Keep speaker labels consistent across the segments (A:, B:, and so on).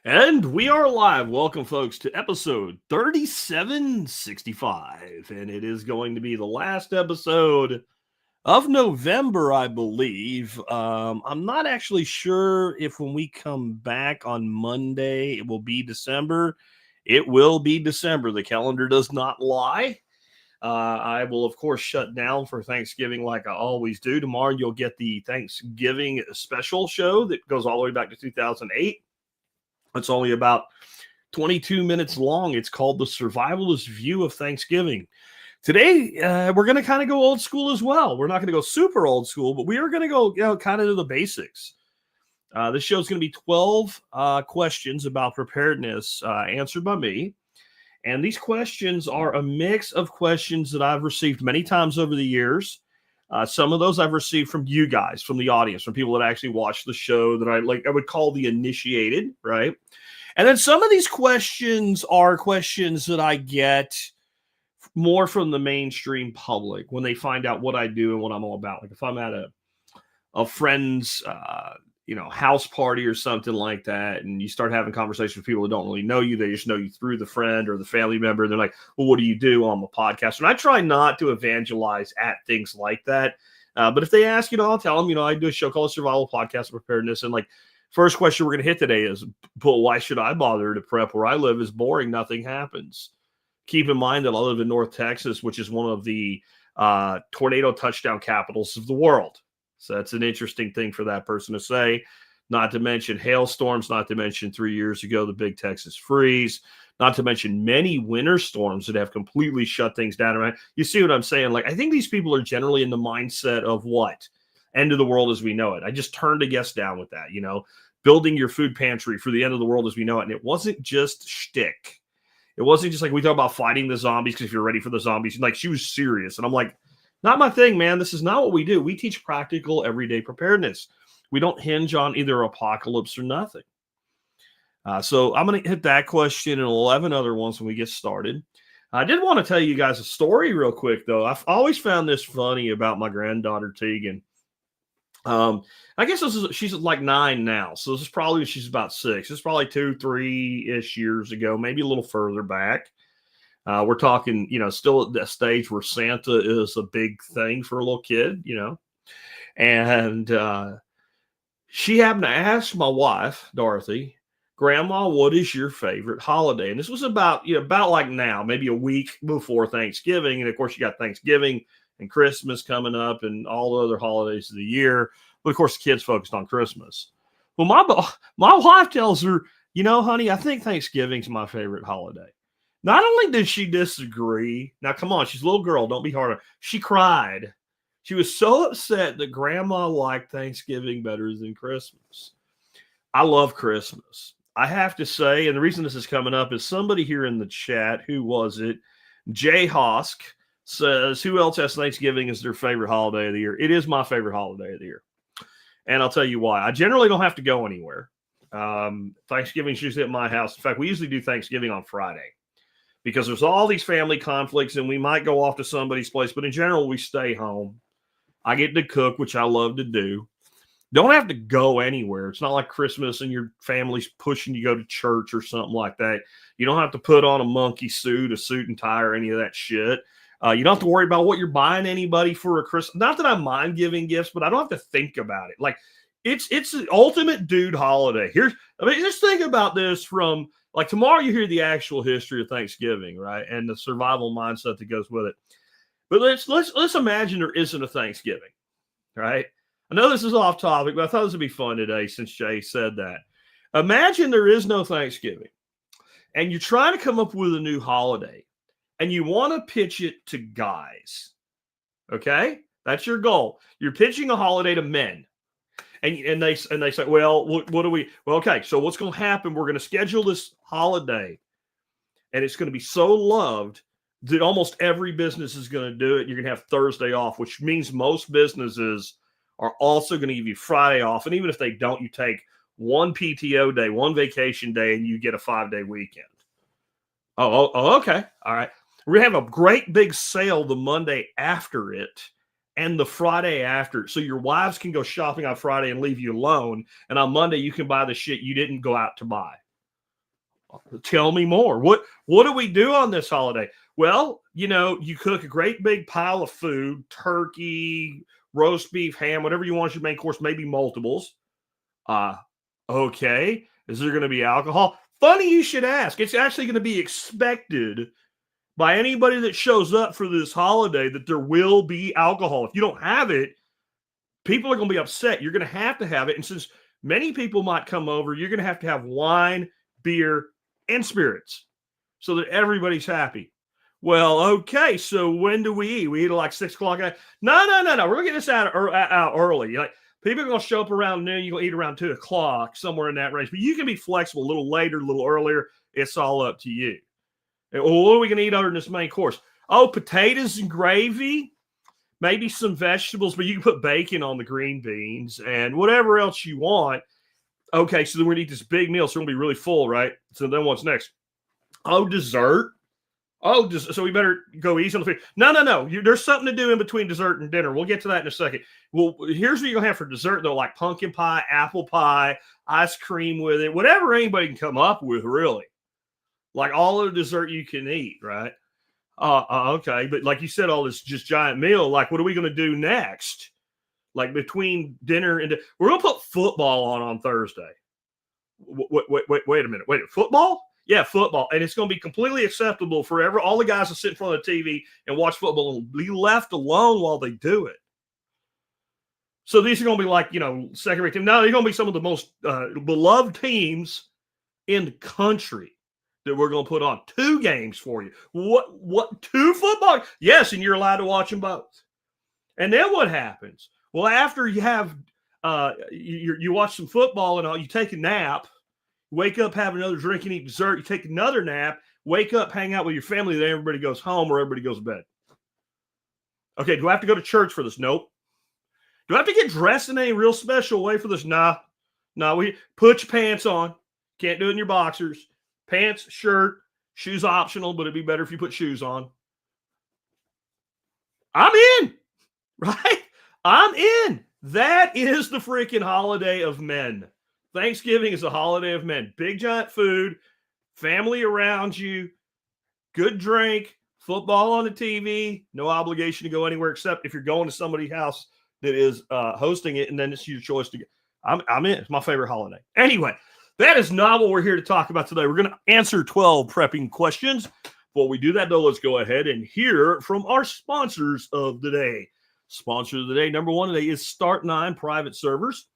A: And we are live. Welcome, folks, to episode 3765. And it is going to be the last episode of November, I believe. I'm not actually sure if when we come back on Monday, it will be December. It will be December. The calendar does not lie. I will, of course, shut down for Thanksgiving like I always do. Tomorrow, you'll get the Thanksgiving special show that goes all the way back to 2008. It's only about 22 minutes long. It's called The Survivalist View of Thanksgiving. Today, we're going to kind of go old school as well. We're not going to go super old school, but we are going to go kind of to the basics. This show is going to be 12 questions about preparedness answered by me. And these questions are a mix of questions that I've received many times over the years. Some of those I've received from you guys, from the audience, from people that actually watch the show that I would call the initiated, right? And then some of these questions are questions that I get more from the mainstream public when they find out what I do and what I'm all about. Like if I'm at a friend's, house party or something like that, and you start having conversations with people that don't really know you, they just know you through the friend or the family member. They're like, well, what do you do on the podcast? And I try not to evangelize at things like that. But if they ask, I'll tell them, I do a show called Survival Podcast Preparedness. And first question we're going to hit today is, but why should I bother to prep? Where I live is boring. Nothing happens. Keep in mind that I live in North Texas, which is one of the tornado touchdown capitals of the world. So that's an interesting thing for that person to say, not to mention hailstorms, not to mention 3 years ago, the big Texas freeze, not to mention many winter storms that have completely shut things down. Right? You see what I'm saying? I think these people are generally in the mindset of what? End of the world as we know it. I just turned a guest down with that, building your food pantry for the end of the world as we know it. And it wasn't just shtick. It wasn't just we talk about fighting the zombies because if you're ready for the zombies, she was serious. And I'm like, not my thing, man. This is not what we do. We teach practical, everyday preparedness. We don't hinge on either apocalypse or nothing. So I'm going to hit that question and 11 other ones when we get started. I did want to tell you guys a story real quick, though. I've always found this funny about my granddaughter, Tegan. I guess she's like 9 now. So this is probably, she's about 6. This is probably 2, 3-ish years ago, maybe a little further back. We're talking, still at that stage where Santa is a big thing for a little kid, and she happened to ask my wife, Dorothy, Grandma, what is your favorite holiday? And this was about like now, maybe a week before Thanksgiving. And of course, you got Thanksgiving and Christmas coming up and all the other holidays of the year. But of course, the kids focused on Christmas. Well, my wife tells her, honey, I think Thanksgiving's my favorite holiday. Not only did she disagree, now come on, she's a little girl, don't be hard on her. She cried. She was so upset that Grandma liked Thanksgiving better than Christmas. I love Christmas. I have to say, and the reason this is coming up is somebody here in the chat, who was it? Jay Hosk says, who else has Thanksgiving as their favorite holiday of the year? It is my favorite holiday of the year. And I'll tell you why. I generally don't have to go anywhere. Thanksgiving's usually at my house. In fact, we usually do Thanksgiving on Friday, because there's all these family conflicts and we might go off to somebody's place, but in general, we stay home. I get to cook, which I love to do. Don't have to go anywhere. It's not like Christmas and your family's pushing you to go to church or something like that. You don't have to put on a monkey suit, a suit and tie, or any of that shit. You don't have to worry about what you're buying anybody for a Christmas. Not that I mind giving gifts, but I don't have to think about it. It's the ultimate dude holiday. Just think about this from tomorrow you hear the actual history of Thanksgiving, right? And the survival mindset that goes with it. But let's imagine there isn't a Thanksgiving, right? I know this is off topic, but I thought this would be fun today since Jay said that. Imagine there is no Thanksgiving and you're trying to come up with a new holiday and you want to pitch it to guys. Okay? That's your goal. You're pitching a holiday to men. And they say, well, what do we? Well, okay, so what's going to happen? We're going to schedule this holiday, and it's going to be so loved that almost every business is going to do it. You're going to have Thursday off, which means most businesses are also going to give you Friday off. And even if they don't, you take one PTO day, one vacation day, and you get a 5-day weekend. Oh, okay. All right. We're going to have a great big sale the Monday after it and the Friday after. So your wives can go shopping on Friday and leave you alone. And on Monday, you can buy the shit you didn't go out to buy. Tell me more. What do we do on this holiday? Well, you cook a great big pile of food, turkey, roast beef, ham, whatever you want as your main course, maybe multiples. Okay. Is there going to be alcohol? Funny you should ask. It's actually going to be expected by anybody that shows up for this holiday that there will be alcohol. If you don't have it, people are going to be upset. You're going to have it. And since many people might come over, you're going to have wine, beer, and spirits so that everybody's happy. Well, okay, so when do we eat? We eat at like 6 o'clock. No. We're going to get this out early. Like, people are going to show up around noon. You're going to eat around 2 o'clock, somewhere in that range. But you can be flexible a little later, a little earlier. It's all up to you. Well, what are we going to eat other than this main course? Oh, potatoes and gravy, maybe some vegetables, but you can put bacon on the green beans and whatever else you want. Okay, so then we're going to eat this big meal, so we're going to be really full, right? So then what's next? Oh, dessert. Oh, so we better go easy on the food. No. There's something to do in between dessert and dinner. We'll get to that in a second. Well, here's what you're going to have for dessert, though, like pumpkin pie, apple pie, ice cream with it, whatever anybody can come up with, really. Like all of the dessert you can eat, right? Okay, but like you said, all this just giant meal, like what are we going to do next? Like between dinner and we're going to put football on Thursday. Wait a minute. Wait, football? Yeah, football. And it's going to be completely acceptable for all the guys to sit in front of the TV and watch football and be left alone while they do it. So these are going to be like, second-rate teams. No, they're going to be some of the most beloved teams in the country that we're going to put on 2 games for you. What 2 football? Yes, and you're allowed to watch them both. And then what happens? Well, after you have you watch some football and all, you take a nap, wake up, have another drink and eat dessert, you take another nap, wake up, hang out with your family, then everybody goes home or everybody goes to bed. Okay, do I have to go to church for this? Nope. Do I have to get dressed in any real special way for this? Nah. We put your pants on. Can't do it in your boxers. Pants, shirt, shoes optional, but it'd be better if you put shoes on. I'm in, right? I'm in. That is the freaking holiday of men. Thanksgiving is a holiday of men. Big giant food, family around you, good drink, football on the TV, no obligation to go anywhere except if you're going to somebody's house that is hosting it, and then it's your choice to go. I'm in. It's my favorite holiday. Anyway, that is not what we're here to talk about today. We're going to answer 12 prepping questions. Before we do that, though, let's go ahead and hear from our sponsors of the day. Sponsor of the day, number 1 today, is Start9 Private Servers.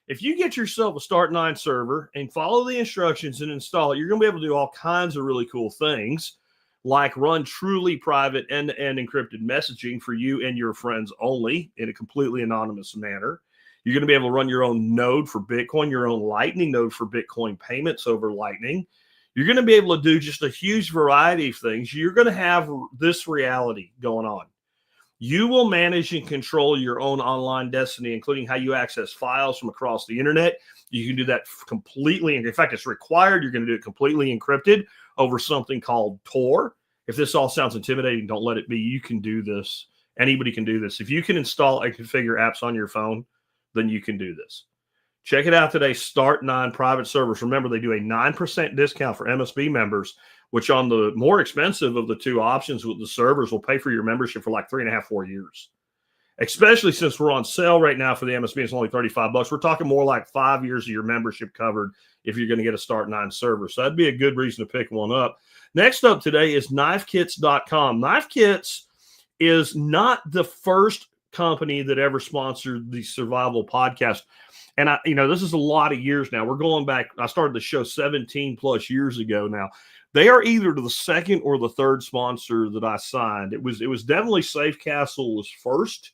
A: If you get yourself a Start9 server and follow the instructions and install it, you're going to be able to do all kinds of really cool things, like run truly private end-to-end encrypted messaging for you and your friends only in a completely anonymous manner. You're going to be able to run your own node for Bitcoin, your own Lightning node for Bitcoin payments over Lightning. You're going to be able to do just a huge variety of things. You're going to have this reality going on. You will manage and control your own online destiny, including how you access files from across the internet. You can do that completely. In fact, it's required. You're going to do it completely encrypted over something called Tor. If this all sounds intimidating, don't let it be. You can do this. Anybody can do this. If you can install and configure apps on your phone, then you can do this. Check it out today, Start9 Private Servers. Remember, they do a 9% discount for MSB members, which on the more expensive of the 2 options with the servers will pay for your membership for like 3.5, 4 years. Especially since we're on sale right now for the MSB, it's only $35. We're talking more like 5 years of your membership covered if you're going to get a Start9 server. So that'd be a good reason to pick one up. Next up today is knifekits.com. Knife Kits is not the first company that ever sponsored the Survival Podcast. And this is a lot of years now. We're going back. I started the show 17 plus years ago now. They are either the second or the third sponsor that I signed. It was definitely Safe Castle was first.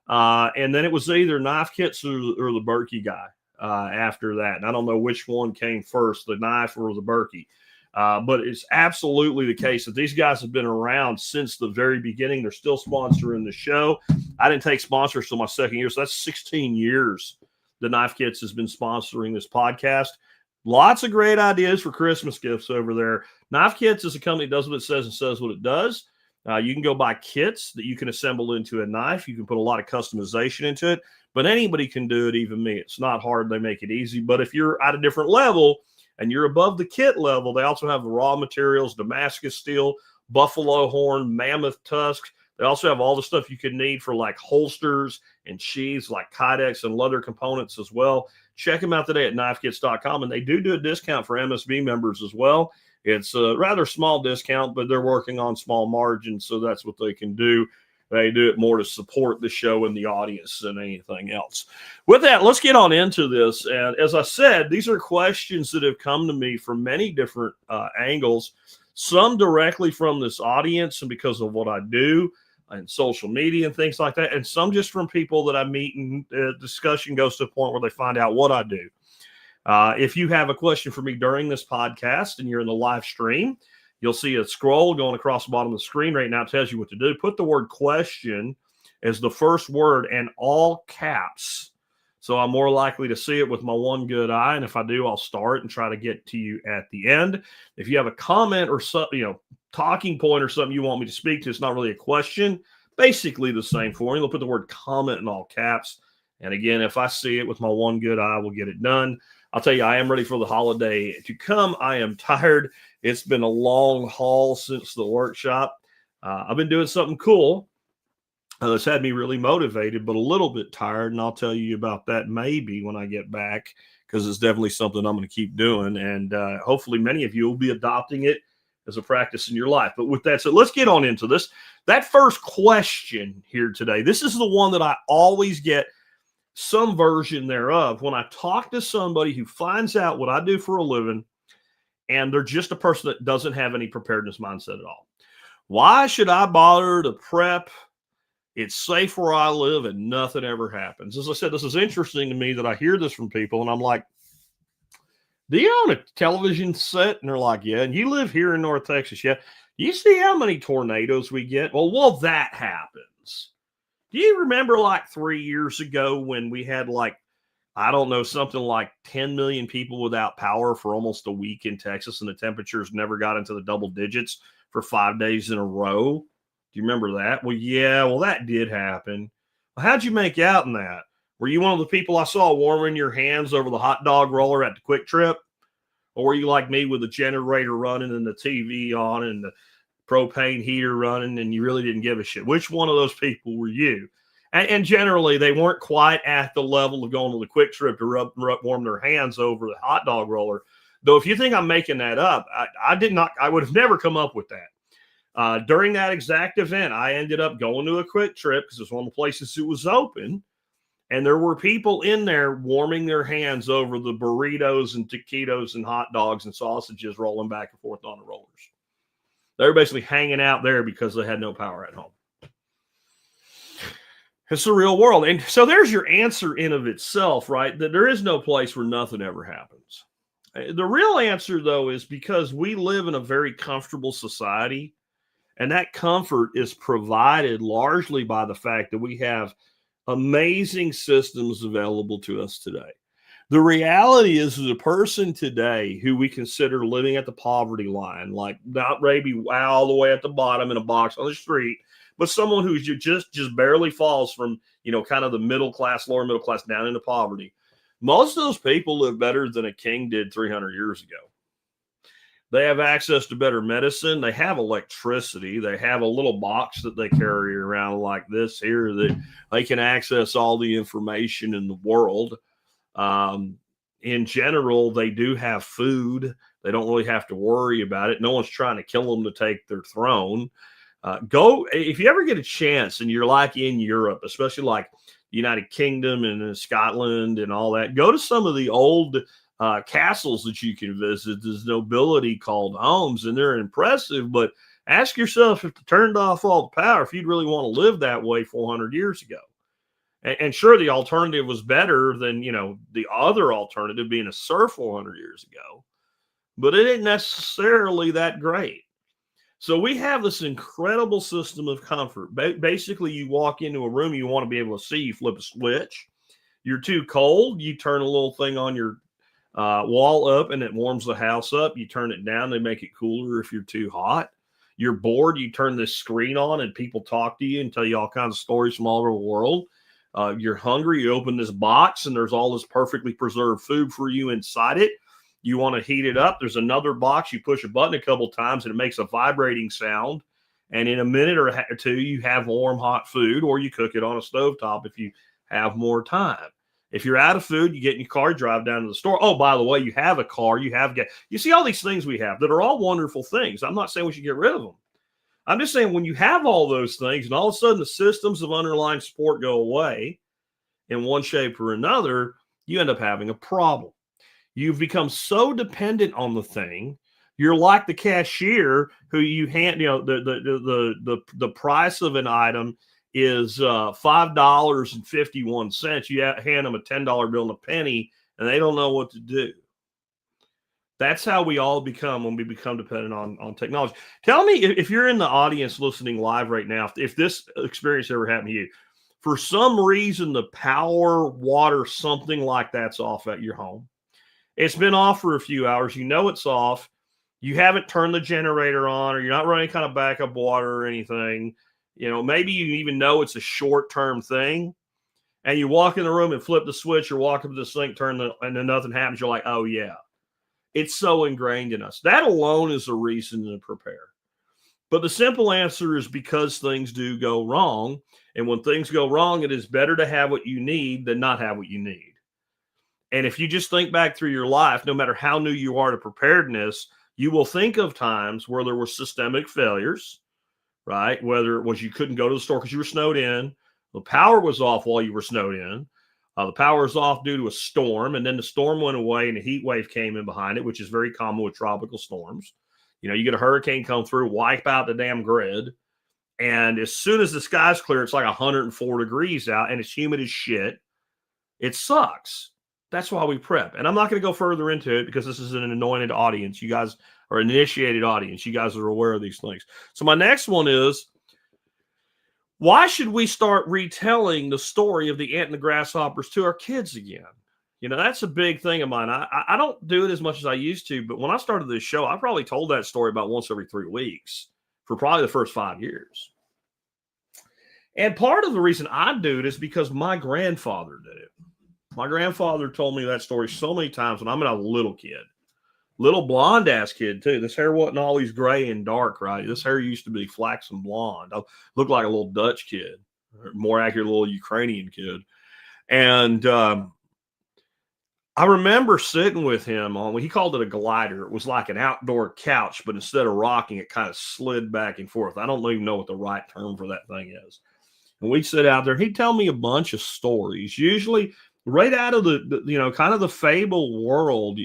A: And then it was either Knife Kits or the Berkey guy after that. And I don't know which one came first, the knife or the Berkey. But it's absolutely the case that these guys have been around since the very beginning. They're still sponsoring the show. I didn't take sponsors till my second year, so that's 16 years the Knife Kits has been sponsoring this podcast. Lots of great ideas for Christmas gifts over there. Knife Kits is a company that does what it says and says what it does. You can go buy kits that you can assemble into a knife. You can put a lot of customization into it, but anybody can do it, even me. It's not hard. They make it easy. But if you're at a different level, and you're above the kit level, they also have the raw materials, Damascus steel, buffalo horn, mammoth tusks. They also have all the stuff you could need for like holsters and sheaths, like kydex and leather components as well. Check them out today at knifekits.com, and they do a discount for MSB members as well. It's a rather small discount, but they're working on small margins, so that's what they can do. They do it more to support the show and the audience than anything else. With that, let's get on into this. And as I said, these are questions that have come to me from many different angles, some directly from this audience and because of what I do and social media and things like that, and some just from people that I meet, and discussion goes to a point where they find out what I do. If you have a question for me during this podcast and you're in the live stream, you'll see a scroll going across the bottom of the screen right now. It tells you what to do. Put the word question as the first word and all caps. So I'm more likely to see it with my one good eye. And if I do, I'll start and try to get to you at the end. If you have a comment or something, talking point or something you want me to speak to, it's not really a question, basically the same formula. I'll put the word comment in all caps. And again, if I see it with my one good eye, we'll get it done. I'll tell you, I am ready for the holiday to come. I am tired. It's been a long haul since the workshop. I've been doing something cool. It's had me really motivated, but a little bit tired. And I'll tell you about that maybe when I get back, because it's definitely something I'm going to keep doing. And hopefully many of you will be adopting it as a practice in your life. But with that said, let's get on into this. That first question here today, this is the one that I always get some version thereof when I talk to somebody who finds out what I do for a living, and they're just a person that doesn't have any preparedness mindset at all. Why should I bother to prep? It's safe where I live and nothing ever happens. As I said, this is interesting to me that I hear this from people, and I'm like, do you own a television set? And they're like, yeah. And you live here in North Texas, yeah. You see how many tornadoes we get? Well, that happens. Do you remember like 3 years ago when we had something like 10 million people without power for almost a week in Texas, and the temperatures never got into the double digits for 5 days in a row? Do you remember that? Well, yeah, that did happen. Well, how'd you make out in that? Were you one of the people I saw warming your hands over the hot dog roller at the Quick Trip? Or were you like me with the generator running and the TV on and the propane heater running, and you really didn't give a shit? Which one of those people were you? And generally, they weren't quite at the level of going to the Quick Trip to warm their hands over the hot dog roller. Though if you think I'm making that up, I would have never come up with that. During that exact event, I ended up going to a Quick Trip because it's one of the places that was open. And there were people in there warming their hands over the burritos and taquitos and hot dogs and sausages rolling back and forth on the rollers. They were basically hanging out there because they had no power at home. It's the real world. And so there's your answer in of itself, right? That there is no place where nothing ever happens. The real answer, though, is because we live in a very comfortable society, and that comfort is provided largely by the fact that we have amazing systems available to us today. The reality is that a person today who we consider living at the poverty line, like not maybe all the way at the bottom in a box on the street, but someone who's just barely falls from, kind of the middle class, lower middle class down into poverty. Most of those people live better than a king did 300 years ago. They have access to better medicine. They have electricity. They have a little box that they carry around like this here that they can access all the information in the world. In general, they do have food. They don't really have to worry about it. No one's trying to kill them to take their throne. If you ever get a chance and you're like in Europe, especially like the United Kingdom and Scotland and all that, go to some of the old castles that you can visit. There's nobility called homes, and they're impressive, but ask yourself, if they turned off all the power, if you'd really want to live that way 400 years ago. And sure, the alternative was better than, the other alternative being a serf 400 years ago, but it ain't necessarily that great. So we have this incredible system of comfort. Basically, you walk into a room you want to be able to see, you flip a switch. You're too cold, you turn a little thing on your wall up and it warms the house up. You turn it down, they make it cooler if you're too hot. You're bored, you turn this screen on and people talk to you and tell you all kinds of stories from all over the world. You're hungry, you open this box and there's all this perfectly preserved food for you inside it. You want to heat it up. There's another box. You push a button a couple times and it makes a vibrating sound. And in a minute or two, you have warm, hot food, or you cook it on a stovetop if you have more time. If you're out of food, you get in your car, drive down to the store. Oh, by the way, you have a car, you have gas. You see all these things we have that are all wonderful things. I'm not saying we should get rid of them. I'm just saying when you have all those things and all of a sudden the systems of underlying support go away in one shape or another, you end up having a problem. You've become so dependent on the thing. You're like the cashier who you hand, the price of an item is $5.51. You hand them a $10 bill and a penny, and they don't know what to do. That's how we all become when we become dependent on technology. Tell me if you're in the audience listening live right now, if this experience ever happened to you. For some reason, the power, water, something like that's off at your home. It's been off for a few hours. You know it's off. You haven't turned the generator on, or you're not running kind of backup water or anything. Maybe you even know it's a short-term thing. And you walk in the room and flip the switch or walk up to the sink, and then nothing happens. You're like, oh, yeah. It's so ingrained in us. That alone is a reason to prepare. But the simple answer is because things do go wrong. And when things go wrong, it is better to have what you need than not have what you need. And if you just think back through your life, no matter how new you are to preparedness, you will think of times where there were systemic failures, right? Whether it was you couldn't go to the store because you were snowed in, the power was off while you were snowed in, the power was off due to a storm, and then the storm went away and a heat wave came in behind it, which is very common with tropical storms. You get a hurricane come through, wipe out the damn grid, and as soon as the sky's clear, it's like 104 degrees out, and it's humid as shit. It sucks. That's why we prep. And I'm not going to go further into it because this is an anointed audience. You guys are an initiated audience. You guys are aware of these things. So my next one is, why should we start retelling the story of the ant and the grasshoppers to our kids again? That's a big thing of mine. I don't do it as much as I used to, but when I started this show, I probably told that story about once every 3 weeks for probably the first 5 years. And part of the reason I do it is because my grandfather did it. My grandfather told me that story so many times when I'm a little kid. Little blonde ass kid too. This hair wasn't always gray and dark, right? This hair used to be flaxen blonde. I looked like a little Dutch kid, or more accurate, a little Ukrainian kid. And I remember sitting with him on, he called it a glider. It was like an outdoor couch, but instead of rocking, it kind of slid back and forth. I don't even know what the right term for that thing is. And we'd sit out there. He'd tell me a bunch of stories, usually right out of the kind of the fable world,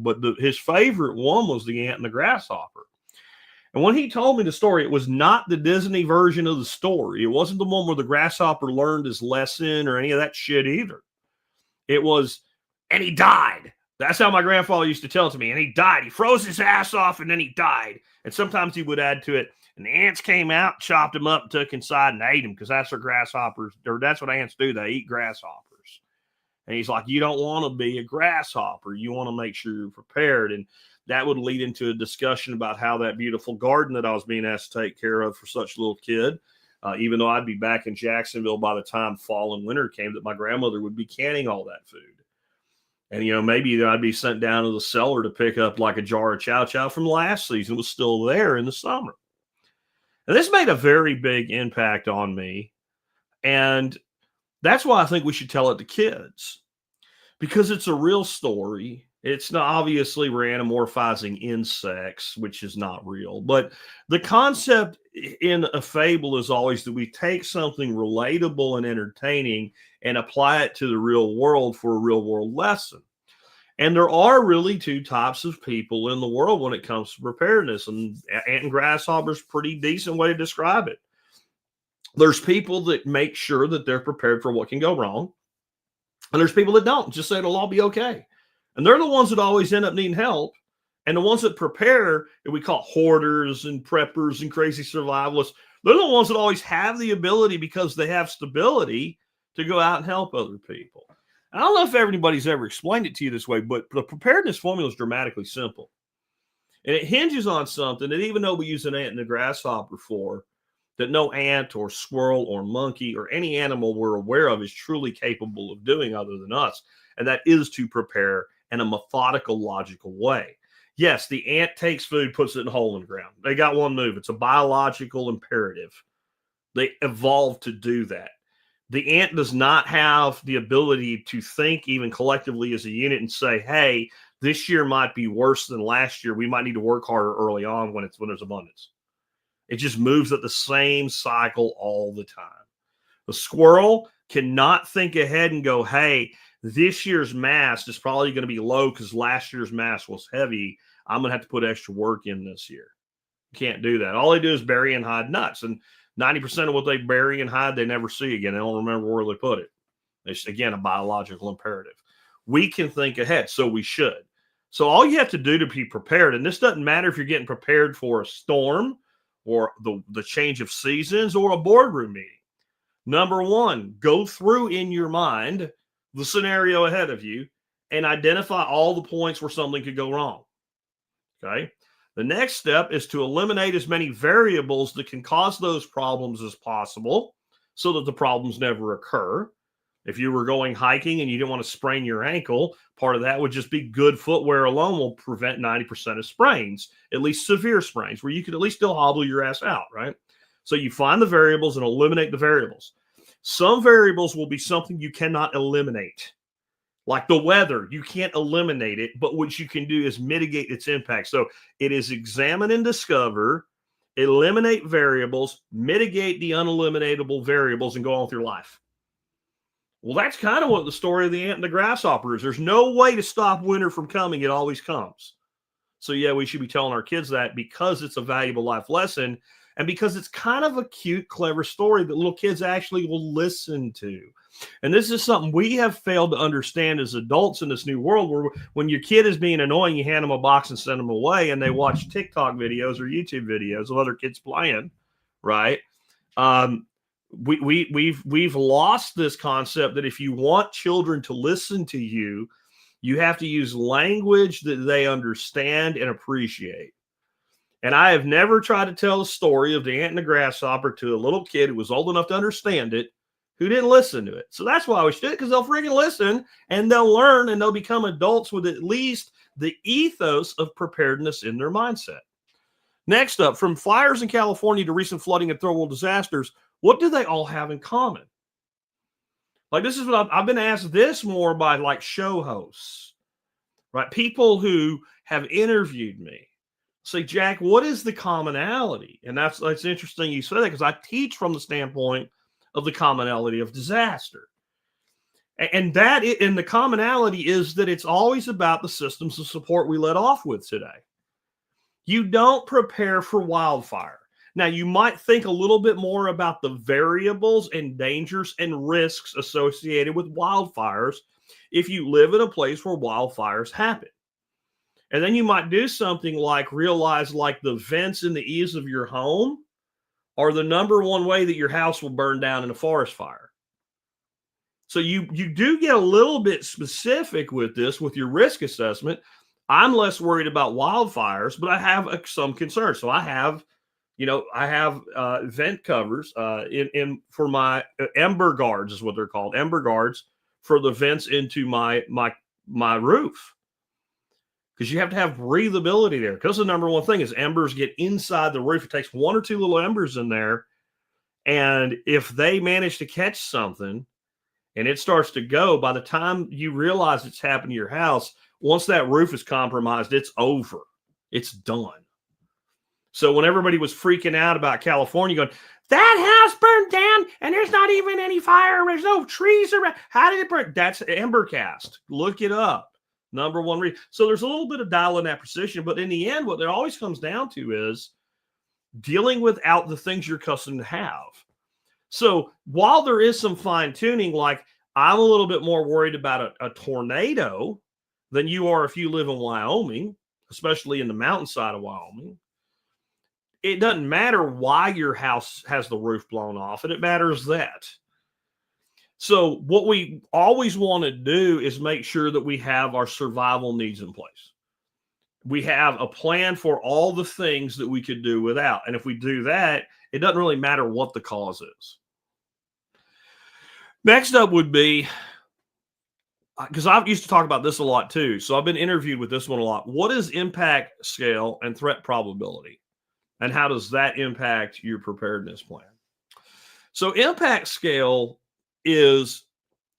A: but his favorite one was the ant and the grasshopper. And when he told me the story, it was not the Disney version of the story. It wasn't the one where the grasshopper learned his lesson or any of that shit either. It was, and he died. That's how my grandfather used to tell it to me. And he died. He froze his ass off and then he died. And sometimes he would add to it, and the ants came out, chopped him up, and took inside and ate him, because that's what grasshoppers, or that's what ants do. They eat grasshoppers. And he's like, you don't want to be a grasshopper. You want to make sure you're prepared. And that would lead into a discussion about how that beautiful garden that I was being asked to take care of for such a little kid, even though I'd be back in Jacksonville by the time fall and winter came, that my grandmother would be canning all that food. And, maybe I'd be sent down to the cellar to pick up like a jar of chow chow from last season. It was still there in the summer. And this made a very big impact on me. And that's why I think we should tell it to kids, because it's a real story. It's not, obviously we're anamorphizing insects, which is not real, but the concept in a fable is always that we take something relatable and entertaining and apply it to the real world for a real world lesson. And there are really two types of people in the world when it comes to preparedness, and ant and grasshopper is a pretty decent way to describe it. There's people that make sure that they're prepared for what can go wrong. And there's people that don't, just say it'll all be okay. And they're the ones that always end up needing help. And the ones that prepare, that we call hoarders and preppers and crazy survivalists, they're the ones that always have the ability, because they have stability, to go out and help other people. And I don't know if everybody's ever explained it to you this way, but the preparedness formula is dramatically simple. And it hinges on something that, even though we use an ant and a grasshopper for, that no ant or squirrel or monkey or any animal we're aware of is truly capable of doing other than us. And that is to prepare in a methodical, logical way. Yes, the ant takes food, puts it in a hole in the ground. They got one move. It's a biological imperative. They evolved to do that. The ant does not have the ability to think even collectively as a unit and say, hey, this year might be worse than last year. We might need to work harder early on when there's abundance. It just moves at the same cycle all the time. The squirrel cannot think ahead and go, hey, this year's mass is probably going to be low because last year's mass was heavy. I'm going to have to put extra work in this year. You can't do that. All they do is bury and hide nuts. And 90% of what they bury and hide, they never see again. They don't remember where they put it. It's, again, a biological imperative. We can think ahead, so we should. So all you have to do to be prepared, and this doesn't matter if you're getting prepared for a storm or the change of seasons or a boardroom meeting. Number one, go through in your mind the scenario ahead of you and identify all the points where something could go wrong. Okay. The next step is to eliminate as many variables that can cause those problems as possible so that the problems never occur. If you were going hiking and you didn't want to sprain your ankle, part of that would just be good footwear alone will prevent 90% of sprains, at least severe sprains, where you could at least still hobble your ass out, right? So you find the variables and eliminate the variables. Some variables will be something you cannot eliminate. Like the weather, you can't eliminate it, but what you can do is mitigate its impact. So it is examine and discover, eliminate variables, mitigate the uneliminatable variables, and go on with your life. Well, that's kind of what the story of the ant and the grasshopper is. There's no way to stop winter from coming. It always comes. So, yeah, we should be telling our kids that because it's a valuable life lesson and because it's kind of a cute, clever story that little kids actually will listen to. And this is something we have failed to understand as adults in this new world where when your kid is being annoying, you hand them a box and send them away and they watch TikTok videos or YouTube videos of other kids playing, right? We've lost this concept that if you want children to listen to you, you have to use language that they understand and appreciate. And I have never tried to tell the story of the ant and the grasshopper to a little kid who was old enough to understand it, who didn't listen to it. So that's why we should do it, because they'll freaking listen and they'll learn and they'll become adults with at least the ethos of preparedness in their mindset. Next up, from fires in California to recent flooding and third world disasters, what do they all have in common? Like, this is what I've been asked this more by like show hosts, right? People who have interviewed me say, Jack, what is the commonality? And that's interesting you say that because I teach from the standpoint of the commonality of disaster. And the commonality is that it's always about the systems of support we let off with today. You don't prepare for wildfire. Now, you might think a little bit more about the variables and dangers and risks associated with wildfires if you live in a place where wildfires happen. And then you might do something like realize like the vents in the eaves of your home are the number one way that your house will burn down in a forest fire. So you do get a little bit specific with this, with your risk assessment. I'm less worried about wildfires, but I have some concerns. So I have vent covers for my ember guards is what they're called, ember guards for the vents into my roof. Because you have to have breathability there. Because the number one thing is embers get inside the roof. It takes one or two little embers in there. And if they manage to catch something and it starts to go, by the time you realize it's happened to your house, once that roof is compromised, it's over. It's done. So when everybody was freaking out about California going, that house burned down and there's not even any fire. There's no trees around. How did it burn? That's Embercast. Look it up. Number one reason. So there's a little bit of dialing that precision, but in the end, what it always comes down to is dealing without the things you're accustomed to have. So while there is some fine tuning, like I'm a little bit more worried about a tornado than you are if you live in Wyoming, especially in the mountainside of Wyoming. It doesn't matter why your house has the roof blown off, and it matters that. So what we always want to do is make sure that we have our survival needs in place. We have a plan for all the things that we could do without. And if we do that, it doesn't really matter what the cause is. Next up would be because I used to talk about this a lot too. So I've been interviewed with this one a lot. What is impact scale and threat probability? And how does that impact your preparedness plan? So impact scale is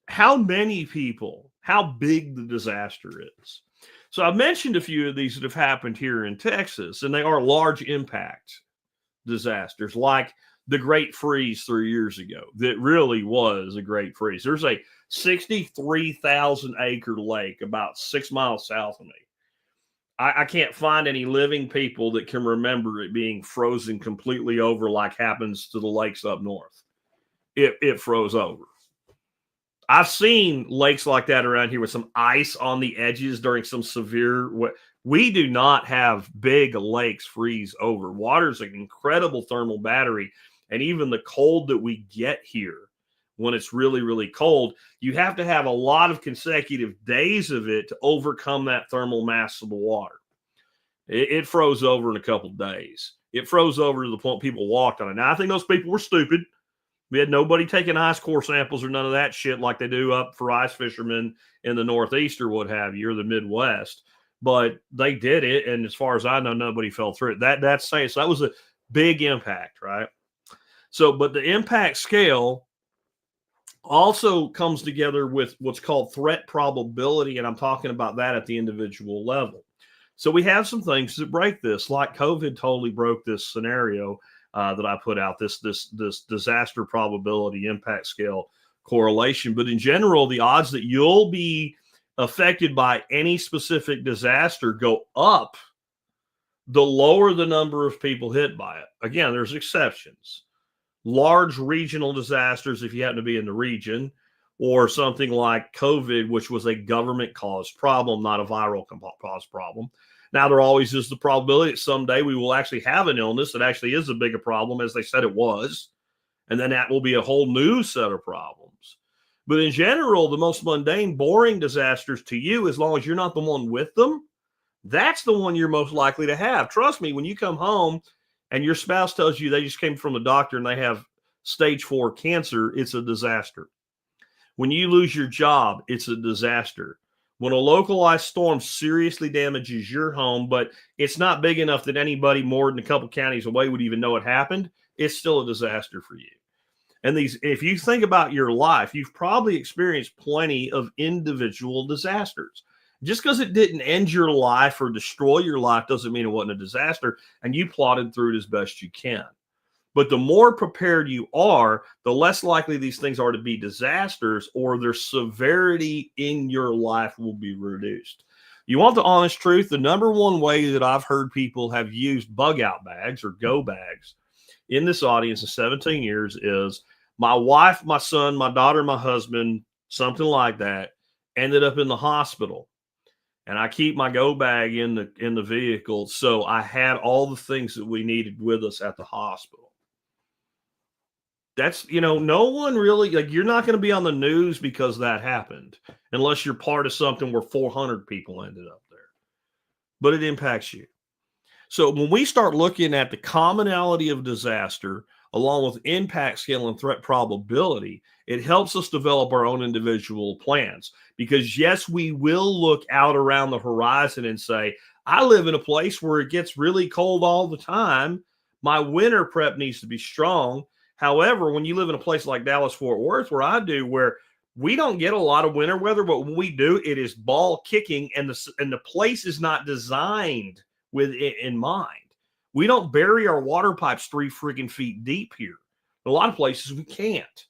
A: how many people, how big the disaster is. So I've mentioned a few of these that have happened here in Texas, and they are large impact disasters, like the Great Freeze 3 years ago. That really was a great freeze. There's a 63,000 acre lake about 6 miles south of me. I can't find any living people that can remember it being frozen completely over like happens to the lakes up north. It froze over. I've seen lakes like that around here with some ice on the edges during some severe. We do not have big lakes freeze over. Water's an incredible thermal battery, and even the cold that we get here, when it's really, really cold, you have to have a lot of consecutive days of it to overcome that thermal mass of the water. It froze over in a couple of days. It froze over to the point people walked on it. Now, I think those people were stupid. We had nobody taking ice core samples or none of that shit like they do up for ice fishermen in the Northeast or what have you, or the Midwest. But they did it, and as far as I know, nobody fell through it. That's saying so. That was a big impact, right? So, but the impact scale also comes together with what's called threat probability, and I'm talking about that at the individual level. So we have some things that break this, like COVID totally broke this scenario that I put out, this disaster probability impact scale correlation. But in general, the odds that you'll be affected by any specific disaster go up the lower the number of people hit by it. Again, there's exceptions. Large regional disasters, if you happen to be in the region, or something like COVID, which was a government-caused problem, not a viral-caused problem. Now, there always is the probability that someday we will actually have an illness that actually is a bigger problem, as they said it was, and then that will be a whole new set of problems. But in general, the most mundane, boring disasters to you, as long as you're not the one with them, that's the one you're most likely to have. Trust me, when you come home and your spouse tells you they just came from the doctor and they have stage 4 cancer, it's a disaster. When you lose your job, it's a disaster. When a localized storm seriously damages your home, but it's not big enough that anybody more than a couple counties away would even know it happened, it's still a disaster for you. And if you think about your life, you've probably experienced plenty of individual disasters. Just because it didn't end your life or destroy your life doesn't mean it wasn't a disaster, and you plotted through it as best you can. But the more prepared you are, the less likely these things are to be disasters, or their severity in your life will be reduced. You want the honest truth? The number one way that I've heard people have used bug out bags or go bags in this audience in 17 years is my wife, my son, my daughter, my husband, something like that, ended up in the hospital. And I keep my go bag in the vehicle, so I had all the things that we needed with us at the hospital. That's, no one really, like, you're not going to be on the news because that happened, unless you're part of something where 400 people ended up there. But it impacts you. So when we start looking at the commonality of disaster, along with impact scale and threat probability, it helps us develop our own individual plans. Because yes, we will look out around the horizon and say, I live in a place where it gets really cold all the time. My winter prep needs to be strong. However, when you live in a place like Dallas-Fort Worth, where I do, where we don't get a lot of winter weather, but when we do, it is ball kicking, and the place is not designed with it in mind. We don't bury our water pipes 3 freaking feet deep here. A lot of places we can't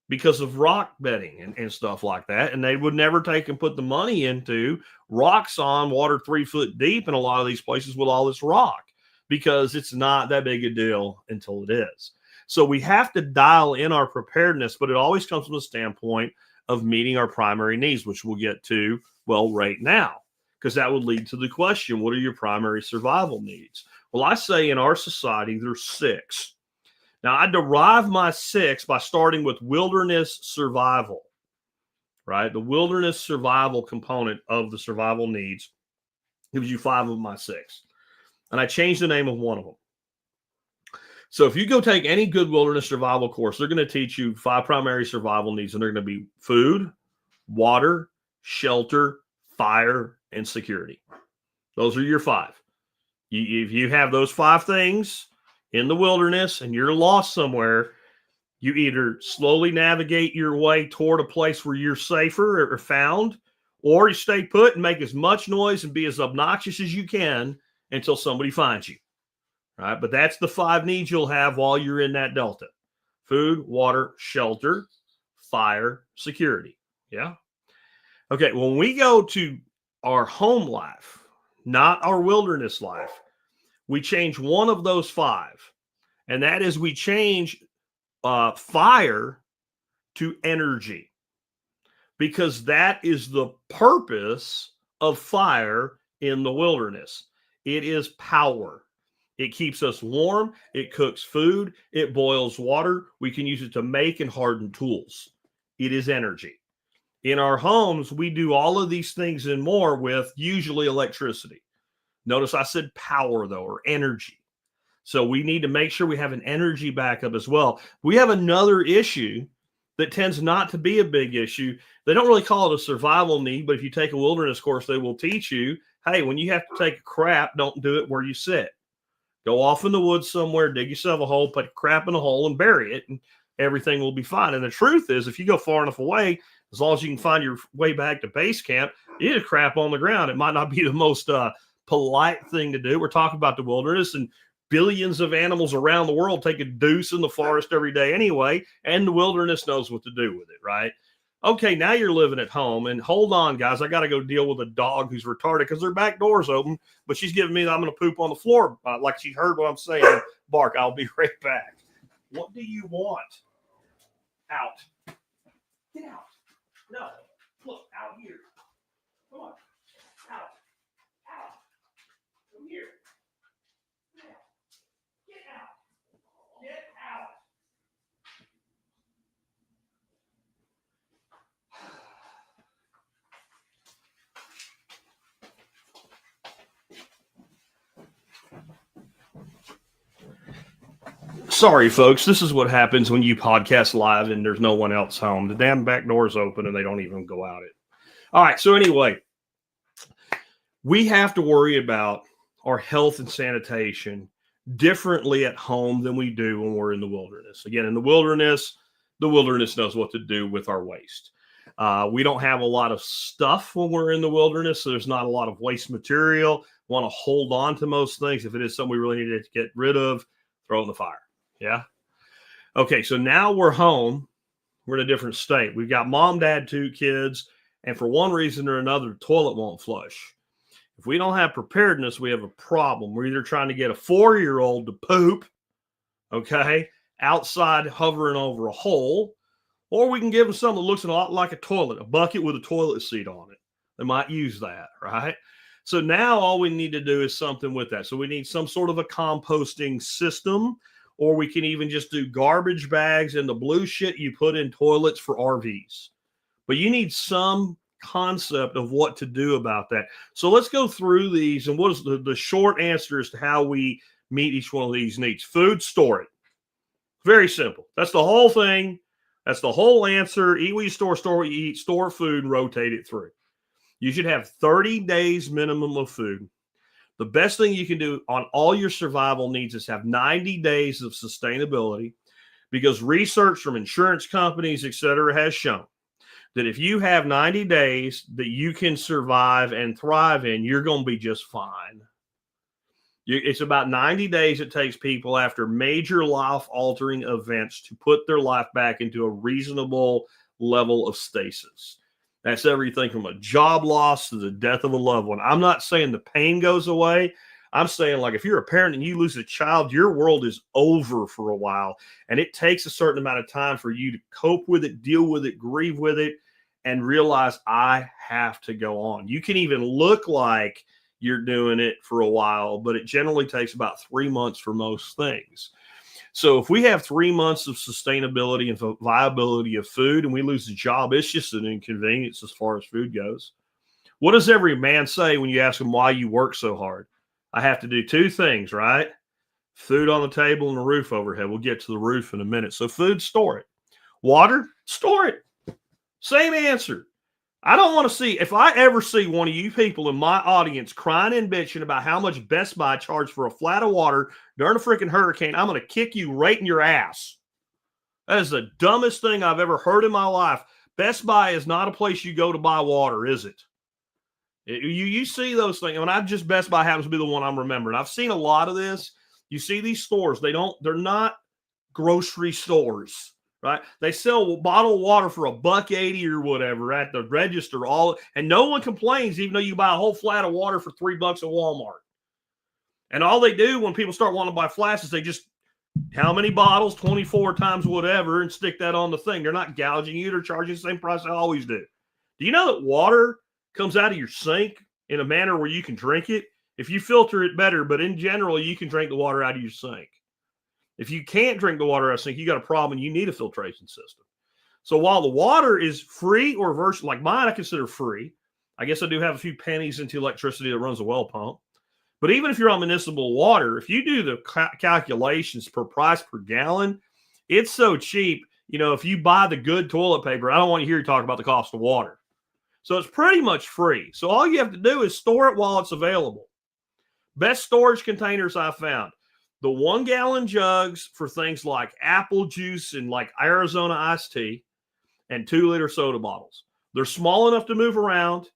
A: because of rock bedding and stuff like that. And they would never take and put the money into rocks on water 3 foot deep in a lot of these places with all this rock, because it's not that big a deal until it is. So we have to dial in our preparedness, but it always comes from the standpoint of meeting our primary needs, which we'll get to, well, right now, because that would lead to the question, what are your primary survival needs? Well, I say in our society, there's 6. Now, I derive my 6 by starting with wilderness survival, right? The wilderness survival component of the survival needs gives you 5 of my 6. And I changed the name of one of them. So if you go take any good wilderness survival course, they're going to teach you 5 primary survival needs, and they're going to be food, water, shelter, fire, and security. Those are your 5. If you have those 5 things in the wilderness and you're lost somewhere, you either slowly navigate your way toward a place where you're safer or found, or you stay put and make as much noise and be as obnoxious as you can until somebody finds you. Right? But that's the 5 needs you'll have while you're in that delta: food, water, shelter, fire, security. Yeah. Okay. When we go to our home life, not our wilderness life, we change one of those 5. And that is, we change fire to energy, because that is the purpose of fire in the wilderness. It is power. It keeps us warm. It cooks food. It boils water. We can use it to make and harden tools. It is energy. In our homes, we do all of these things and more with usually electricity. Notice I said power, though, or energy. So we need to make sure we have an energy backup as well. We have another issue that tends not to be a big issue. They don't really call it a survival need, but if you take a wilderness course, they will teach you, hey, when you have to take a crap, don't do it where you sit. Go off in the woods somewhere, dig yourself a hole, put crap in a hole and bury it, and everything will be fine. And the truth is, if you go far enough away, as long as you can find your way back to base camp, you need to crap on the ground. It might not be the most polite thing to do. We're talking about the wilderness, and billions of animals around the world take a deuce in the forest every day anyway, and the wilderness knows what to do with it, right? Okay, now you're living at home, and hold on, guys. I got to go deal with a dog who's retarded because their back door's open, but she's giving me that I'm going to poop on the floor like she heard what I'm saying. Bark. I'll be right back. What do you want? Out. Get out. No. Look, out here. Come on. Out. Out. Come here. Get out. Get out. Sorry, folks. This is what happens when you podcast live and there's no one else home. The damn back door's open and they don't even go out it. All right. So anyway, we have to worry about our health and sanitation differently at home than we do when we're in the wilderness. Again, in the wilderness knows what to do with our waste. We don't have a lot of stuff when we're in the wilderness, so there's not a lot of waste material. We want to hold on to most things. If it is something we really need to get rid of, throw it in the fire. Yeah. Okay. So now we're home. We're in a different state. We've got mom, dad, 2 kids. And for one reason or another, the toilet won't flush. If we don't have preparedness, we have a problem. We're either trying to get a 4-year-old to poop, okay, outside hovering over a hole, or we can give them something that looks a lot like a toilet, a bucket with a toilet seat on it. They might use that, right? So now all we need to do is something with that. So we need some sort of a composting system, or we can even just do garbage bags and the blue shit you put in toilets for RVs. But you need some concept of what to do about that. So let's go through these, and what is the short answer as to how we meet each one of these needs. Food, store it. Very simple. That's the whole thing. That's the whole answer. Eat what you store what you eat, store food, and rotate it through. You should have 30 days minimum of food. The best thing you can do on all your survival needs is have 90 days of sustainability, because research from insurance companies, et cetera, has shown that if you have 90 days that you can survive and thrive in, you're going to be just fine. It's about 90 days it takes people after major life-altering events to put their life back into a reasonable level of stasis. That's everything from a job loss to the death of a loved one. I'm not saying the pain goes away. I'm saying, like, if you're a parent and you lose a child, your world is over for a while. And it takes a certain amount of time for you to cope with it, deal with it, grieve with it, and realize I have to go on. You can even look like you're doing it for a while, but it generally takes about 3 months for most things. So if we have 3 months of sustainability and viability of food and we lose a job, it's just an inconvenience as far as food goes. What does every man say when you ask him why you work so hard? I have to do 2 things, right? Food on the table and a roof overhead. We'll get to the roof in a minute. So food, store it. Water, store it. Same answer. I don't want to see, if I ever see one of you people in my audience crying and bitching about how much Best Buy charged for a flat of water during a freaking hurricane, I'm going to kick you right in your ass. That is the dumbest thing I've ever heard in my life. Best Buy is not a place you go to buy water, is it? You see those things. When Best Buy happens to be the one I'm remembering. I've seen a lot of this. You see these stores, they're not grocery stores. Right? They sell bottled water for $1.80 or whatever at the register, and no one complains, even though you buy a whole flat of water for $3 at Walmart. And all they do when people start wanting to buy flats is they just, how many bottles, 24 times whatever, and stick that on the thing. They're not gouging you. They're charging the same price they always do. Do you know that water comes out of your sink in a manner where you can drink it? If you filter it better, but in general, you can drink the water out of your sink. If you can't drink the water out of the sink, you got a problem. You need a filtration system. So while the water is free or virtually, like mine, I consider free. I guess I do have a few pennies into electricity that runs a well pump. But even if you're on municipal water, if you do the calculations per price per gallon, it's so cheap. You know, if you buy the good toilet paper, I don't want to hear you talk about the cost of water. So it's pretty much free. So all you have to do is store it while it's available. Best storage containers I've found. The 1 gallon jugs for things like apple juice and like Arizona iced tea, and 2 liter soda bottles. They're small enough to move around,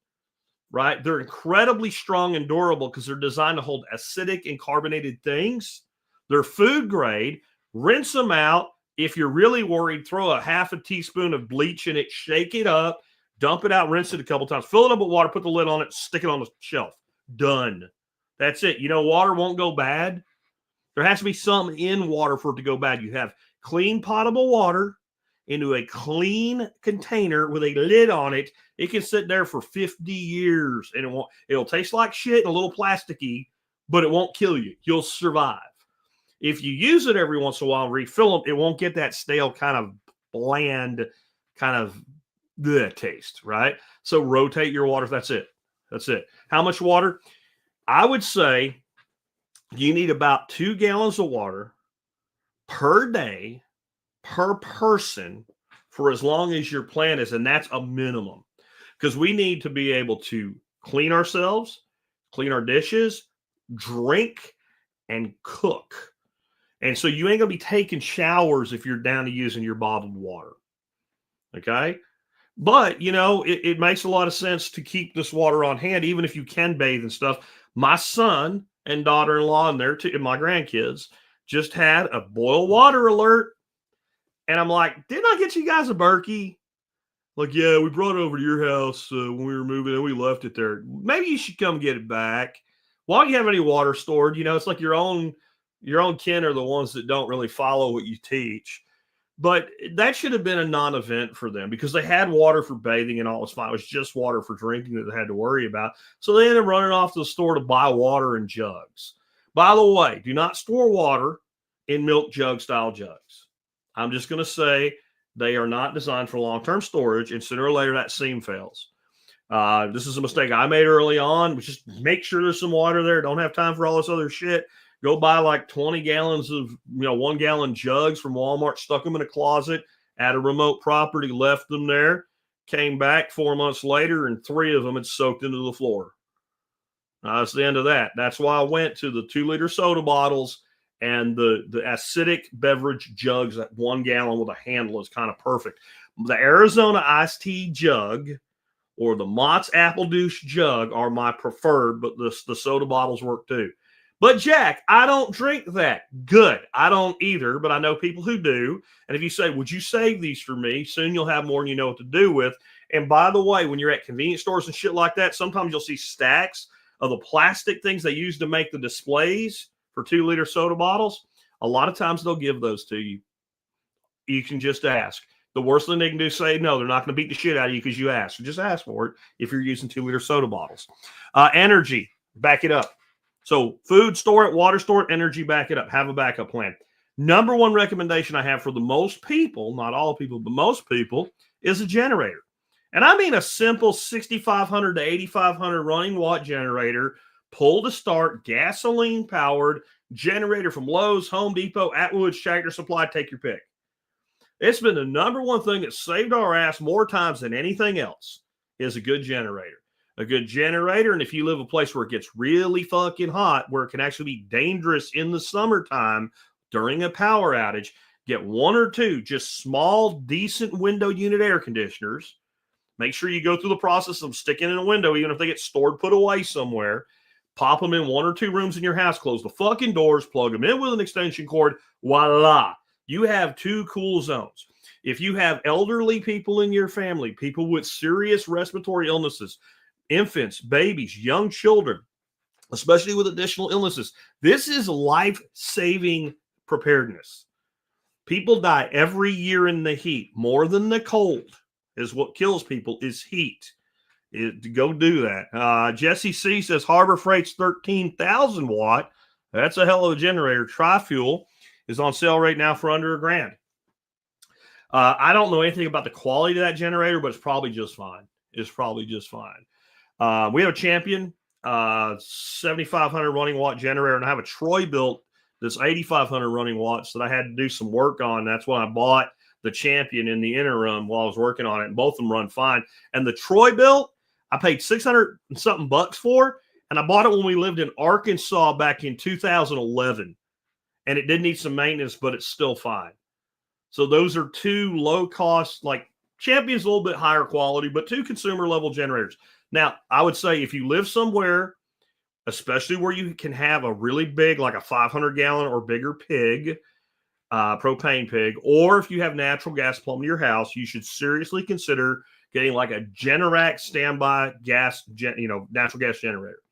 A: right? They're incredibly strong and durable because they're designed to hold acidic and carbonated things. They're food grade. Rinse them out. If you're really worried, throw a half a teaspoon of bleach in it, shake it up, dump it out, rinse it a couple times, fill it up with water, put the lid on it, stick it on the shelf. Done. That's it. You know, water won't go bad. There has to be something in water for it to go bad. You have clean potable water into a clean container with a lid on it. It can sit there for 50 years and it'll taste like shit and a little plasticky, but it won't kill you. You'll survive. If you use it every once in a while and refill them, it won't get that stale kind of bland kind of taste, right? So rotate your water. That's it. That's it. How much water? I would say you need about 2 gallons of water per day, per person, for as long as your plan is, and that's a minimum. Because we need to be able to clean ourselves, clean our dishes, drink, and cook. And so you ain't going to be taking showers if you're down to using your bottled water. Okay? But, you know, it makes a lot of sense to keep this water on hand, even if you can bathe and stuff. My son and daughter-in-law and my grandkids just had a boil water alert. And I'm like, didn't I get you guys a Berkey? Like, yeah, we brought it over to your house when we were moving and we left it there. Maybe you should come get it back. Why don't you have any water stored? You know, it's like your own kin are the ones that don't really follow what you teach. But that should have been a non-event for them because they had water for bathing and all was fine. It was just water for drinking that they had to worry about. So they ended up running off to the store to buy water in jugs. By the way, do not store water in milk jug style jugs. I'm just going to say they are not designed for long-term storage, and sooner or later that seam fails. This is a mistake I made early on. Just make sure there's some water there. Don't have time for all this other shit. Go buy like 20 gallons of, 1 gallon jugs from Walmart, stuck them in a closet at a remote property, left them there, came back 4 months later, and 3 of them had soaked into the floor. That's the end of that. That's why I went to the 2 liter soda bottles and the acidic beverage jugs at 1 gallon with a handle is kind of perfect. The Arizona iced tea jug or the Mott's apple juice jug are my preferred, but the soda bottles work too. But Jack, I don't drink that. Good. I don't either, but I know people who do. And if you say, would you save these for me? Soon you'll have more than you know what to do with. And by the way, when you're at convenience stores and shit like that, sometimes you'll see stacks of the plastic things they use to make the displays for 2 liter soda bottles. A lot of times they'll give those to you. You can just ask. The worst thing they can do is say no. They're not going to beat the shit out of you because you asked. So just ask for it if you're using 2 liter soda bottles. Energy, back it up. So food, store it, water, store it, energy, back it up. Have a backup plan. Number one recommendation I have for the most people, not all people, but most people, is a generator. And I mean a simple 6,500 to 8,500 running watt generator, pull to start, gasoline powered generator from Lowe's, Home Depot, Atwood, Tractor Supply, take your pick. It's been the number one thing that saved our ass more times than anything else is a good generator. A good generator, and if you live a place where it gets really fucking hot, where it can actually be dangerous in the summertime during a power outage, get one or two just small, decent window unit air conditioners. Make sure you go through the process of sticking in a window, even if they get stored, put away somewhere. Pop them in one or two rooms in your house, close the fucking doors, plug them in with an extension cord. Voila. You have two cool zones. If you have elderly people in your family, people with serious respiratory illnesses, infants, babies, young children, especially with additional illnesses, this is life-saving preparedness. People die every year in the heat. More than the cold is what kills people is heat. Go do that. Jesse C says Harbor Freight's 13,000 watt. That's a hell of a generator. Tri-fuel is on sale right now for under $1,000. I don't know anything about the quality of that generator, but it's probably just fine. It's probably just fine. We have a Champion 7,500 running watt generator, and I have a Troy built that's 8,500 running watts that I had to do some work on. That's when I bought the Champion in the interim while I was working on it, and both of them run fine. And the Troy built, I paid 600 and something bucks for, and I bought it when we lived in Arkansas back in 2011, and it did need some maintenance, but it's still fine. So those are two low cost, like Champion's a little bit higher quality, but two consumer level generators. Now, I would say if you live somewhere, especially where you can have a really big, like a 500 gallon or bigger pig, propane pig, or if you have natural gas plumbing to your house, you should seriously consider getting like a Generac standby gas, natural gas generator.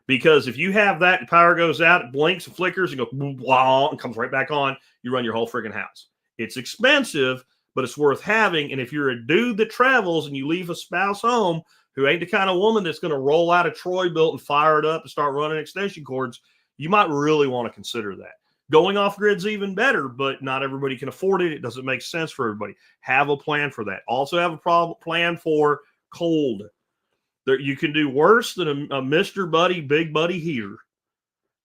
A: Because if you have that, and power goes out, it blinks and flickers and goes blah, and comes right back on, you run your whole friggin' house. It's expensive, but it's worth having. And if you're a dude that travels and you leave a spouse home who ain't the kind of woman that's going to roll out a Troy built and fire it up and start running extension cords, you might really want to consider that. Going off grid's even better, but not everybody can afford it. It doesn't make sense for everybody. Have a plan for that. Also have a plan for cold. You can do worse than a Mr. Buddy, Big Buddy heater.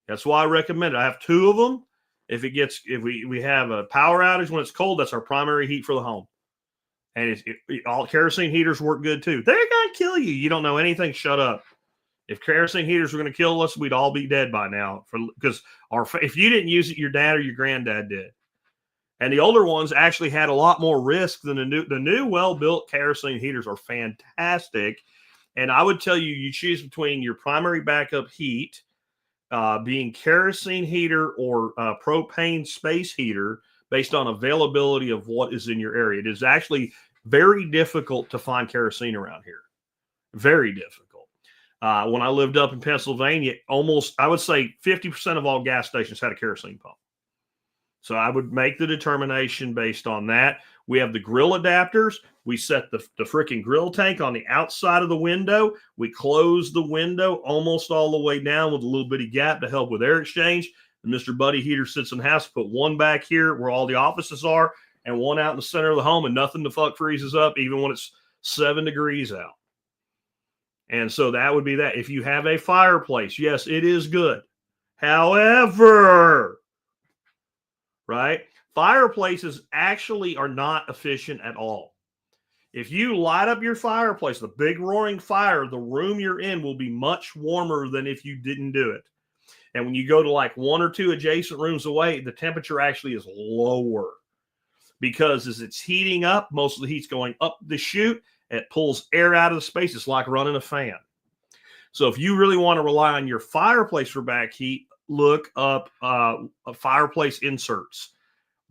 A: That's why I recommend it. I have two of them. If we have a power outage when it's cold, that's our primary heat for the home. And all kerosene heaters work good too. They're going to kill you. You don't know anything. Shut up. If kerosene heaters were going to kill us, we'd all be dead by now. Because if you didn't use it, your dad or your granddad did. And the older ones actually had a lot more risk than the new well-built kerosene heaters are fantastic. And I would tell you, you choose between your primary backup heat being kerosene heater or propane space heater based on availability of what is in your area. It is actually very difficult to find kerosene around here. Very difficult. When I lived up in Pennsylvania, I would say 50% of all gas stations had a kerosene pump. So I would make the determination based on that. We have the grill adapters. We set the freaking grill tank on the outside of the window. We close the window almost all the way down with a little bitty gap to help with air exchange. And Mr. Buddy heater sits in the house. Put one back here where all the offices are and one out in the center of the home, and nothing the fuck freezes up even when it's 7 degrees out. And so that would be that. If you have a fireplace, yes, it is good. However, right? Fireplaces actually are not efficient at all. If you light up your fireplace, the big roaring fire, the room you're in will be much warmer than if you didn't do it. And when you go to like one or two adjacent rooms away, the temperature actually is lower because as it's heating up, most of the heat's going up the chute. It pulls air out of the space. It's like running a fan. So if you really want to rely on your fireplace for back heat, look up fireplace inserts.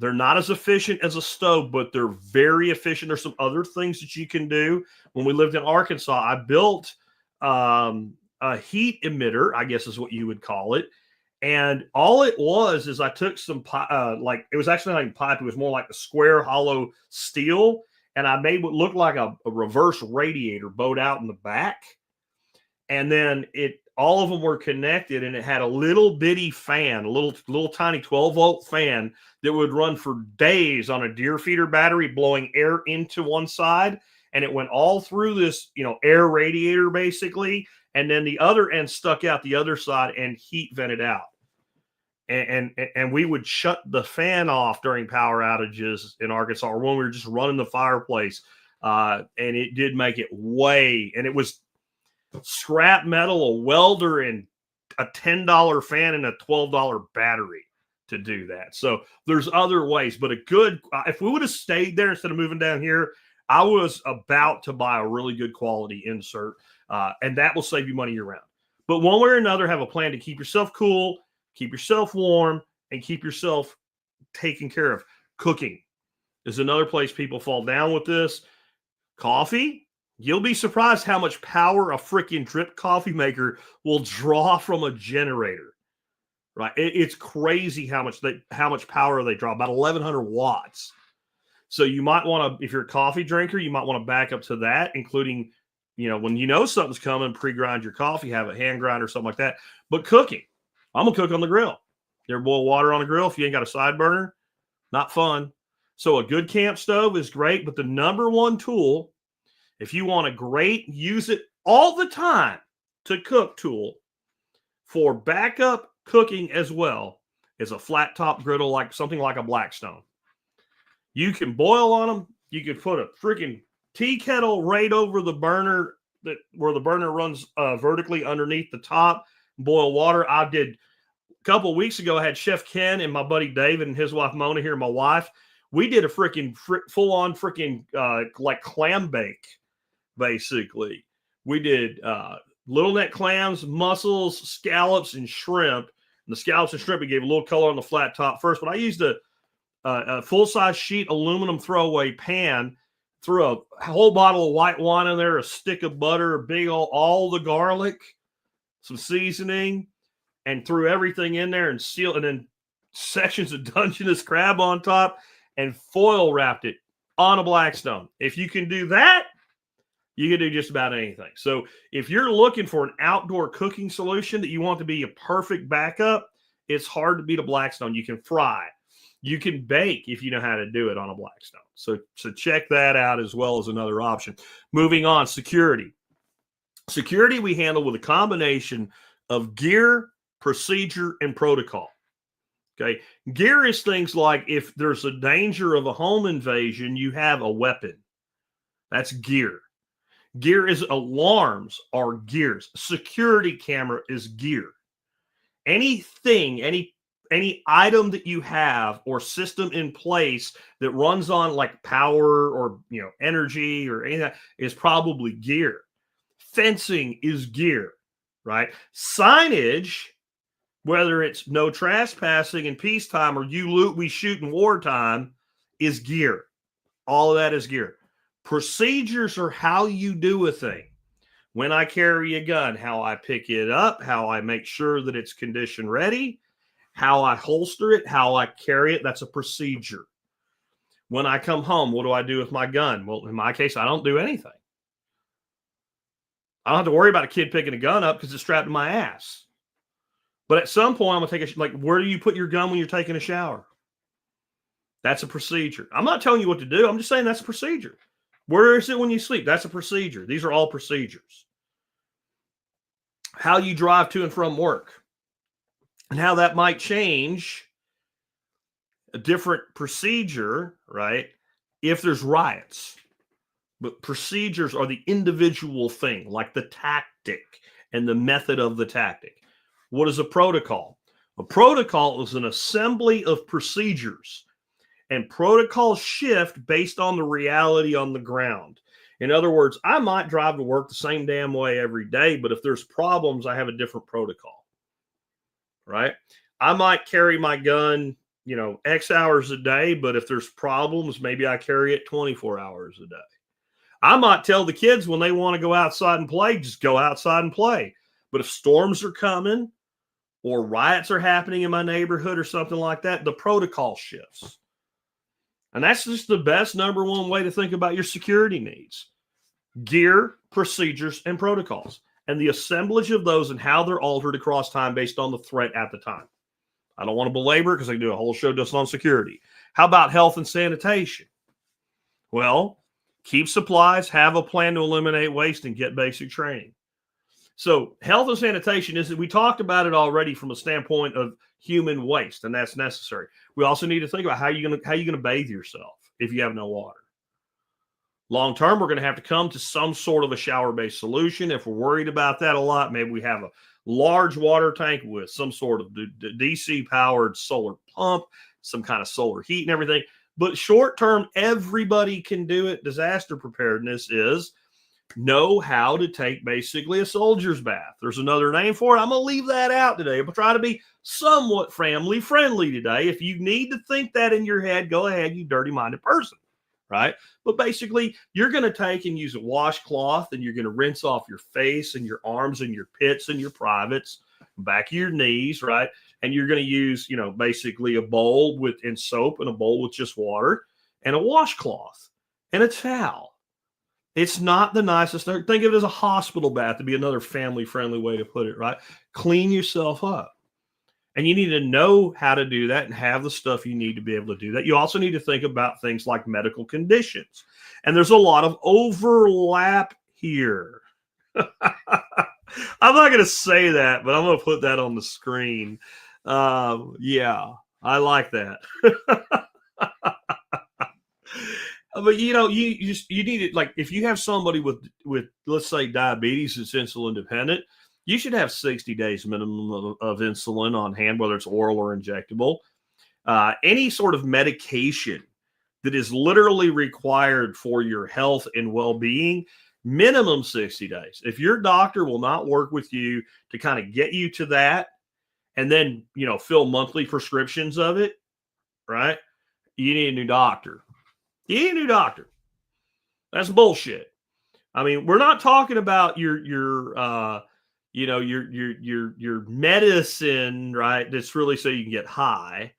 A: They're not as efficient as a stove, but they're very efficient. There's some other things that you can do. When we lived in Arkansas, I built a heat emitter, I guess is what you would call it. And all it was is I took some it was actually not pipe. It was more like a square hollow steel. And I made what looked like a reverse radiator bowed out in the back. And then all of them were connected, and it had a little bitty fan, a little tiny 12-volt fan that would run for days on a deer feeder battery, blowing air into one side. And it went all through this, air radiator basically. And then the other end stuck out the other side and heat vented out. And we would shut the fan off during power outages in Arkansas, or when we were just running the fireplace. And it did make it and it was scrap metal, a welder, and a $10 fan and a $12 battery to do that. So there's other ways, but if we would have stayed there instead of moving down here, I was about to buy a really good quality insert, and that will save you money year round. But one way or another, have a plan to keep yourself cool, keep yourself warm, and keep yourself taken care of. Cooking is another place people fall down with this. Coffee, you'll be surprised how much power a freaking drip coffee maker will draw from a generator. Right? It's crazy how much power they draw, about 1,100 watts. So you might want to, if you're a coffee drinker, you might want to back up to that, including, when you know something's coming, pre-grind your coffee, have a hand grinder or something like that. But cooking, I'm going to cook on the grill. You ever boil water on a grill if you ain't got a side burner? Not fun. So a good camp stove is great, but the number one tool, if you want a great, use it all the time to cook tool for backup cooking as well, is a flat top griddle, like something like a Blackstone. You can boil on them. You can put a freaking tea kettle right over the burner, where the burner runs vertically underneath the top, boil water. I did a couple of weeks ago. I had Chef Ken and my buddy David and his wife Mona here, my wife. We did a freaking full-on freaking like clam bake, basically. We did little neck clams, mussels, scallops, and shrimp. And the scallops and shrimp, we gave a little color on the flat top first. But I used a full-size sheet aluminum throwaway pan, threw a whole bottle of white wine in there, a stick of butter, a big all the garlic, some seasoning, and threw everything in there and sealed, and then sections of Dungeness crab on top, and foil wrapped it on a Blackstone. If you can do that, you can do just about anything. So if you're looking for an outdoor cooking solution that you want to be a perfect backup, it's hard to beat a Blackstone. You can fry. You can bake if you know how to do it on a Blackstone. So check that out as well as another option. Moving on, security. Security we handle with a combination of gear, procedure, and protocol. Okay. Gear is things like if there's a danger of a home invasion, you have a weapon. That's gear. Gear is alarms are gears. Security camera is gear. Anything, any item that you have or system in place that runs on like power or energy or anything is probably gear. Fencing is gear, right? Signage, whether it's no trespassing in peacetime or you loot, we shoot in wartime, is gear. All of that is gear. Procedures are how you do a thing. When I carry a gun, how I pick it up, how I make sure that it's condition ready, how I holster it, how I carry it, that's a procedure. When I come home, what do I do with my gun? Well, in my case, I don't do anything. I don't have to worry about a kid picking a gun up because it's strapped to my ass. But at some point, I'm going to take where do you put your gun when you're taking a shower? That's a procedure. I'm not telling you what to do. I'm just saying that's a procedure. Where is it when you sleep? That's a procedure. These are all procedures. How you drive to and from work and how that might change a different procedure, right? If there's riots. But procedures are the individual thing, like the tactic and the method of the tactic. What is a protocol? A protocol is an assembly of procedures. And protocols shift based on the reality on the ground. In other words, I might drive to work the same damn way every day, but if there's problems, I have a different protocol, right? I might carry my gun, X hours a day, but if there's problems, maybe I carry it 24 hours a day. I might tell the kids when they want to go outside and play, just go outside and play. But if storms are coming or riots are happening in my neighborhood or something like that, the protocol shifts. And that's just the best number one way to think about your security needs. Gear, procedures, and protocols. And the assemblage of those and how they're altered across time based on the threat at the time. I don't want to belabor it because I can do a whole show just on security. How about health and sanitation? Well, keep supplies, have a plan to eliminate waste, and get basic training. So health and sanitation we talked about it already from a standpoint of human waste, and that's necessary. We also need to think about how you're going to bathe yourself if you have no water. Long term, we're going to have to come to some sort of a shower-based solution. If we're worried about that a lot, maybe we have a large water tank with some sort of DC-powered solar pump, some kind of solar heat and everything. But short term, everybody can do it. Disaster preparedness is know how to take basically a soldier's bath. There's another name for it. I'm going to leave that out today. I'll try to be somewhat family friendly today. If you need to think that in your head, go ahead, you dirty-minded person. Right? But basically, you're going to take and use a washcloth and you're going to rinse off your face and your arms and your pits and your privates, back of your knees, right? And you're going to use, basically a bowl and soap and a bowl with just water and a washcloth and a towel. It's not the nicest thing. Think of it as a hospital bath to be another family-friendly way to put it, right? Clean yourself up. And you need to know how to do that and have the stuff you need to be able to do that. You also need to think about things like medical conditions. And there's a lot of overlap here. I'm not going to say that, but I'm going to put that on the screen. Yeah, I like that. But you need it. Like if you have somebody with let's say diabetes that's insulin dependent, you should have 60 days minimum of insulin on hand, whether it's oral or injectable. Any sort of medication that is literally required for your health and well-being, minimum 60 days. If your doctor will not work with you to kind of get you to that and then, fill monthly prescriptions of it, right? You need a new doctor. You need a new doctor. That's bullshit. I mean, we're not talking about your medicine, right? That's really so you can get high.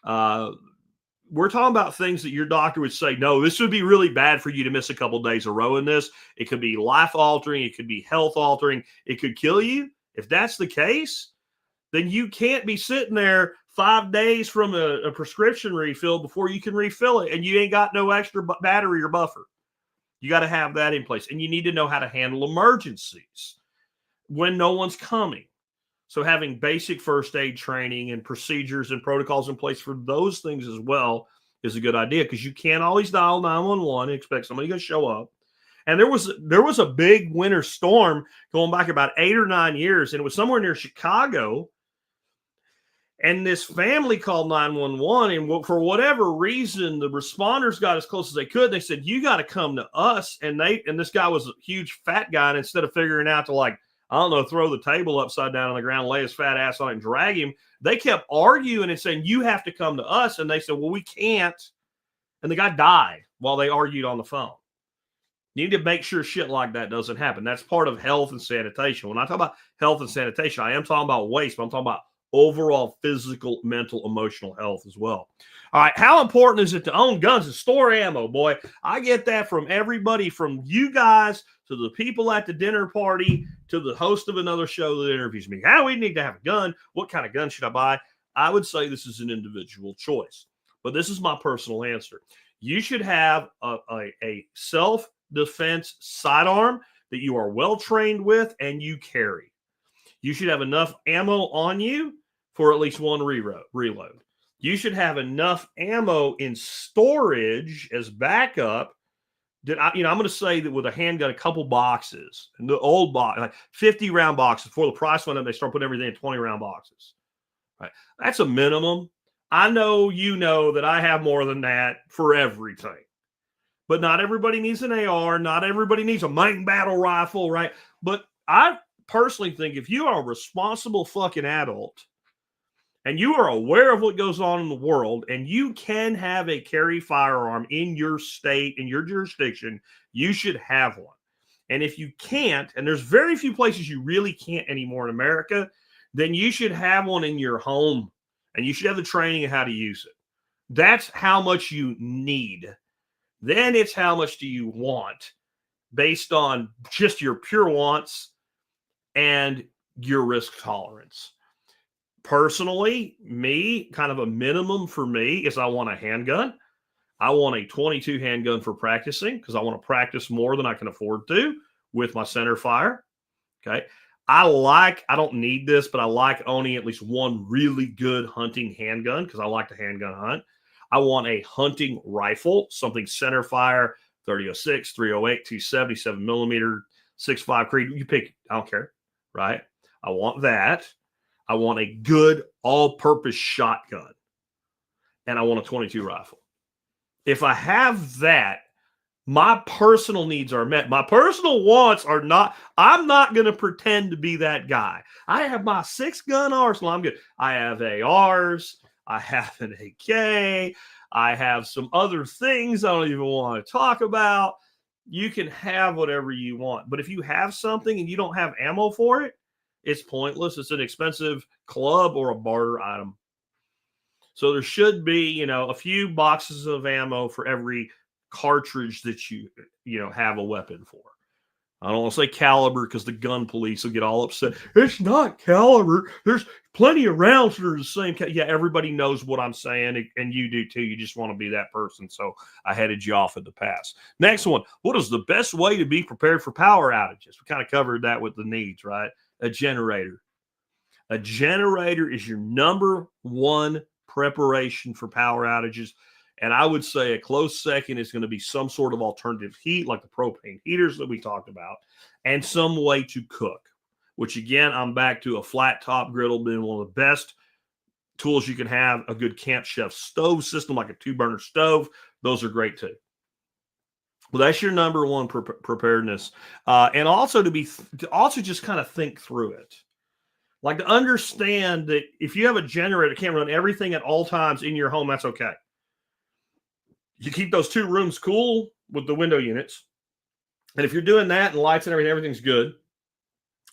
A: We're talking about things that your doctor would say, no, this would be really bad for you to miss a couple of days a row in this. It could be life altering. It could be health altering. It could kill you. If that's the case, then you can't be sitting there 5 days from a prescription refill before you can refill it. And you ain't got no extra battery or buffer. You got to have that in place. And you need to know how to handle emergencies when no one's coming. So having basic first aid training and procedures and protocols in place for those things as well is a good idea, because you can't always dial 911 and expect somebody to show up. And there was a big winter storm going back about 8 or 9 years, and it was somewhere near Chicago. And this family called 911, and for whatever reason, the responders got as close as they could. They said, "You got to come to us." And this guy was a huge fat guy, and instead of figuring out to throw the table upside down on the ground, lay his fat ass on it and drag him, they kept arguing and saying, "You have to come to us." And they said, "Well, we can't." And the guy died while they argued on the phone. You need to make sure shit like that doesn't happen. That's part of health and sanitation. When I talk about health and sanitation, I am talking about waste, but I'm talking about overall physical, mental, emotional health as well. All right. How important is it to own guns and store ammo? Boy, I get that from everybody, from you guys to the people at the dinner party to the host of another show that interviews me. How we need to have a gun. What kind of gun should I buy? I would say this is an individual choice, but this is my personal answer. You should have a self-defense sidearm that you are well trained with and you carry. You should have enough ammo on you for at least one reload. You should have enough ammo in storage as backup. I'm going to say that with a handgun, a couple boxes, and the old box, like 50 round boxes. Before the price went up, they start putting everything in 20 round boxes. Right? That's a minimum. I know that I have more than that for everything. But not everybody needs an AR. Not everybody needs a main battle rifle, right? But I personally think if you are a responsible fucking adult and you are aware of what goes on in the world and you can have a carry firearm in your state, in your jurisdiction, you should have one. And if you can't, and there's very few places you really can't anymore in America, then you should have one in your home and you should have the training of how to use it. That's how much you need. Then it's how much do you want based on just your pure wants and your risk tolerance. Personally, kind of a minimum for me is I want a handgun. I want a 22 handgun for practicing because I want to practice more than I can afford to with my center fire. Okay. I don't need this, but I like owning at least one really good hunting handgun because I like to handgun hunt. I want a hunting rifle, something center fire, 30-06, 308, 270, 7mm, 6.5 Creed. You pick, I don't care, right? I want that. I want a good all-purpose shotgun. And I want a 22 rifle. If I have that, my personal needs are met. My personal wants are not, I'm not going to pretend to be that guy. I have my 6-gun arsenal. I'm good. I have ARs. I have an AK. I have some other things I don't even want to talk about. You can have whatever you want. But if you have something and you don't have ammo for it, it's pointless. It's an expensive club or a barter item. So there should be, a few boxes of ammo for every cartridge that you have a weapon for. I don't want to say caliber because the gun police will get all upset. It's not caliber. There's plenty of rounds that are the same. Yeah, everybody knows what I'm saying, and you do too. You just want to be that person. So I headed you off in the past. Next one. What is the best way to be prepared for power outages? We kind of covered that with the needs, right? A generator. A generator is your number one preparation for power outages. And I would say a close second is going to be some sort of alternative heat, like the propane heaters that we talked about, and some way to cook, which again, I'm back to a flat top griddle being one of the best tools you can have. A good Camp Chef stove system, like a 2-burner stove. Those are great too. Well, that's your number one preparedness. And also to also just kind of think through it. Like to understand that if you have a generator that can't run everything at all times in your home, that's okay. You keep those 2 rooms cool with the window units. And if you're doing that and lights and everything, everything's good.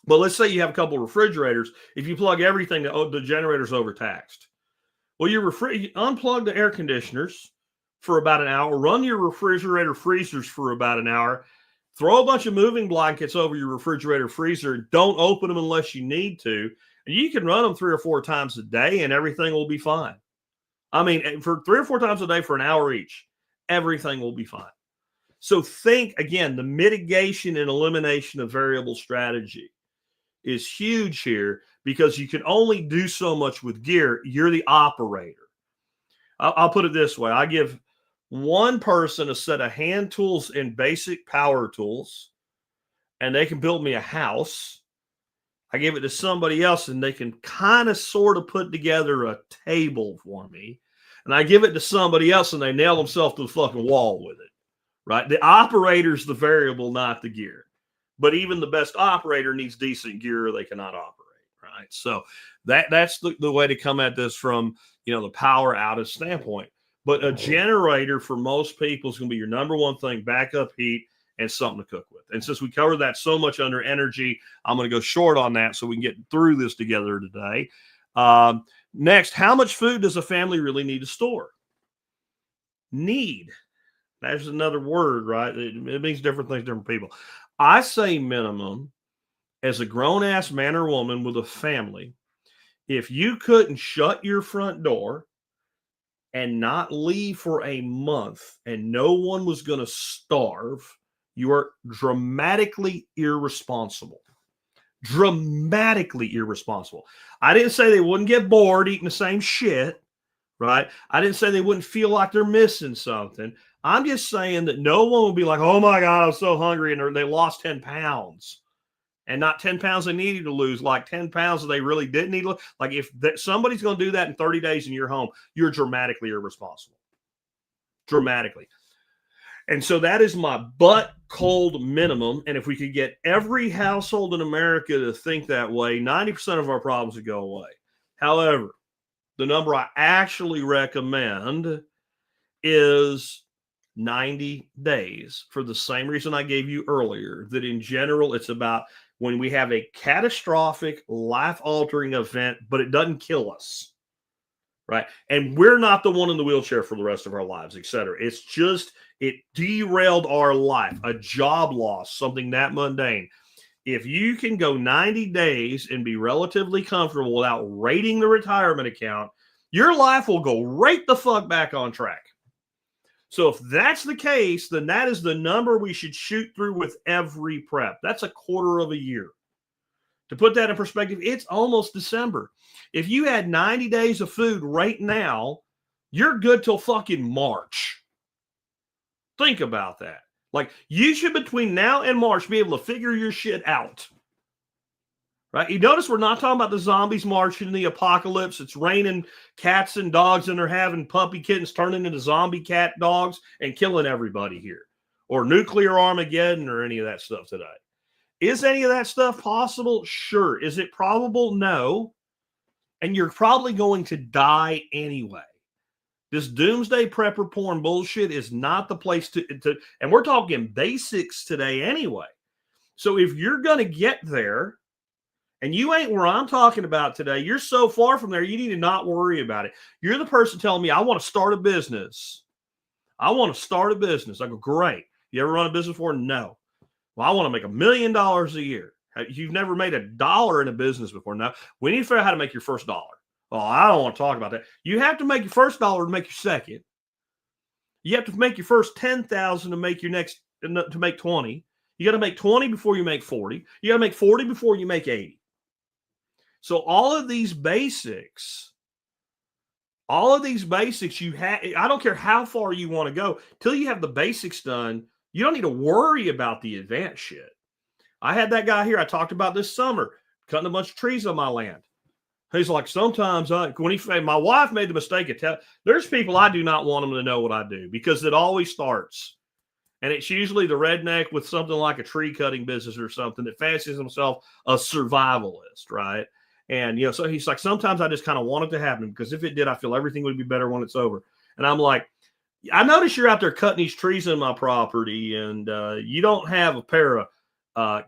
A: But let's say you have a couple of refrigerators. If you plug everything, the generator's overtaxed. Well, you unplug the air conditioners for about an hour, run your refrigerator freezers for about an hour, throw a bunch of moving blankets over your refrigerator freezer. Don't open them unless you need to. And you can run them 3 or 4 times a day and everything will be fine. I mean, for 3 or 4 times a day for an hour each, everything will be fine. So think, again, the mitigation and elimination of variable strategy is huge here because you can only do so much with gear. You're the operator. I'll put it this way. I give one person a set of hand tools and basic power tools, and they can build me a house. I give it to somebody else, and they can kind of sort of put together a table for me. And I give it to somebody else, and they nail themselves to the fucking wall with it, right? The operator's the variable, not the gear. But even the best operator needs decent gear or they cannot operate, right? So that's the way to come at this from, the power outage standpoint. But a generator for most people is going to be your number one thing, backup heat and something to cook with. And since we covered that so much under energy, I'm going to go short on that so we can get through this together today. Next, how much food does a family really need to store? Need. That's another word, right? It means different things to different people. I say minimum, as a grown-ass man or woman with a family, if you couldn't shut your front door and not leave for a month and no one was going to starve, you are dramatically irresponsible. Dramatically irresponsible. I didn't say they wouldn't get bored eating the same shit, right? I didn't say they wouldn't feel like they're missing something. I'm just saying that no one will be like, oh my God, I'm so hungry, and they lost 10 pounds. And not 10 pounds they needed to lose, like 10 pounds that they really didn't need to lose. Like if somebody's going to do that in 30 days in your home, you're dramatically irresponsible. Dramatically. And so that is my butt cold minimum. And if we could get every household in America to think that way, 90% of our problems would go away. However, the number I actually recommend is 90 days for the same reason I gave you earlier, that in general, it's about when we have a catastrophic life-altering event, but it doesn't kill us, right? And we're not the one in the wheelchair for the rest of our lives, et cetera. It's just, it derailed our life, a job loss, something that mundane. If you can go 90 days and be relatively comfortable without raiding the retirement account, your life will go right the fuck back on track. So if that's the case, then that is the number we should shoot through with every prep. That's a quarter of a year. To put that in perspective, it's almost December. If you had 90 days of food right now, you're good till fucking March. Think about that. Like, you should, between now and March, be able to figure your shit out. Right? You notice we're not talking about the zombies marching in the apocalypse. It's raining cats and dogs, and they're having puppy kittens turning into zombie cat dogs and killing everybody here. Or nuclear Armageddon or any of that stuff today. Is any of that stuff possible? Sure. Is it probable? No. And you're probably going to die anyway. This doomsday prepper porn bullshit is not the place to and we're talking basics today anyway. So if you're going to get there, and you ain't where I'm talking about today, you're so far from there, you need to not worry about it. You're the person telling me, I want to start a business. I want to start a business. I go, great. You ever run a business before? No. Well, I want to make $1 million a year. You've never made $1 in a business before. No. We need to figure out how to make your first dollar. Well, I don't want to talk about that. You have to make your first dollar to make your second. You have to make your first 10,000 to make your next, to make 20. You got to make 20 before you make 40. You got to make 40 before you make 80. So all of these basics you have, I don't care how far you want to go, till you have the basics done, you don't need to worry about the advanced shit. I had that guy here I talked about this summer, cutting a bunch of trees on my land. He's like, sometimes my wife made the mistake of there's people I do not want them to know what I do, because it always starts. And it's usually the redneck with something like a tree cutting business or something that fancies himself a survivalist, right? And, so he's like, sometimes I just kind of want it to happen, because if it did, I feel everything would be better when it's over. And I'm like, I notice you're out there cutting these trees in my property, and you don't have a pair of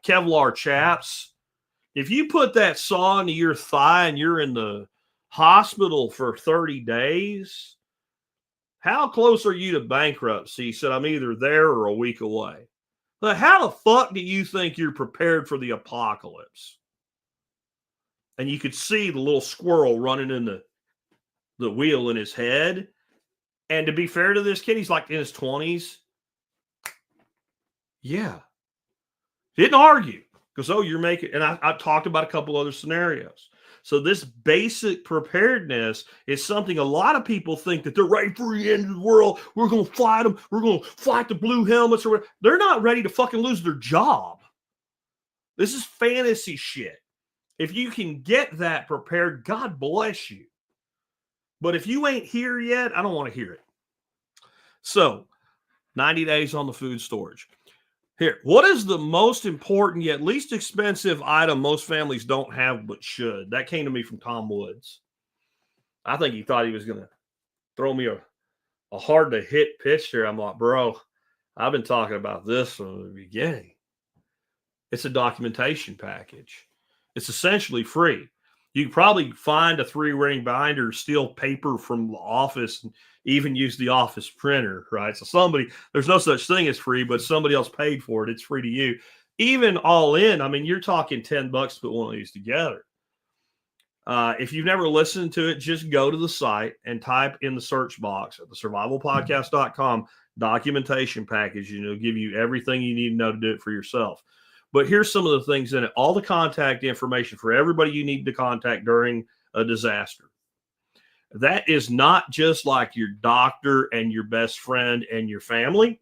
A: Kevlar chaps. If you put that saw into your thigh and you're in the hospital for 30 days, how close are you to bankruptcy? He said, I'm either there or a week away. But how the fuck do you think you're prepared for the apocalypse? And you could see the little squirrel running in the wheel in his head. And to be fair to this kid, he's like in his 20s. Yeah. Didn't argue. Because, you're making, and I talked about a couple other scenarios. So this basic preparedness is something a lot of people think that they're ready for the end of the world. We're going to fight them. We're going to fight the blue helmets. Or whatever. They're not ready to fucking lose their job. This is fantasy shit. If you can get that prepared, God bless you. But if you ain't here yet, I don't want to hear it. So, 90 days on the food storage. Here, what is the most important yet least expensive item most families don't have but should? That came to me from Tom Woods. I think he thought he was going to throw me a hard-to-hit pitch there. I'm like, bro, I've been talking about this from the beginning. It's a documentation package. It's essentially free. You can probably find a 3-ring binder, steal paper from the office, and even use the office printer, right? So there's no such thing as free, but somebody else paid for it. It's free to you. Even all in, I mean, you're talking $10 to put one of these together. If you've never listened to it, just go to the site and type in the search box at thesurvivalpodcast.com documentation package, and it'll give you everything you need to know to do it for yourself. But here's some of the things in it. All the contact information for everybody you need to contact during a disaster. That is not just like your doctor and your best friend and your family.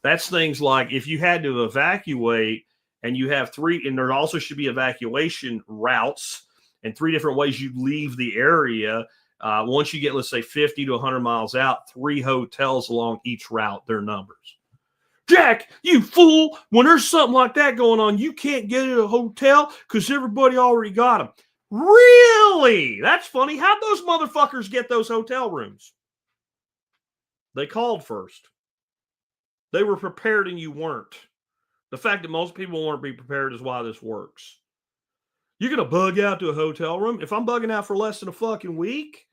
A: That's things like if you had to evacuate and you have 3, and there also should be evacuation routes and 3 different ways you leave the area. Once you get, let's say, 50 to 100 miles out, 3 hotels along each route, their numbers. Jack, you fool, when there's something like that going on, you can't get in a hotel because everybody already got them. Really? That's funny. How'd those motherfuckers get those hotel rooms? They called first. They were prepared and you weren't. The fact that most people won't be prepared is why this works. You're going to bug out to a hotel room? If I'm bugging out for less than a fucking week,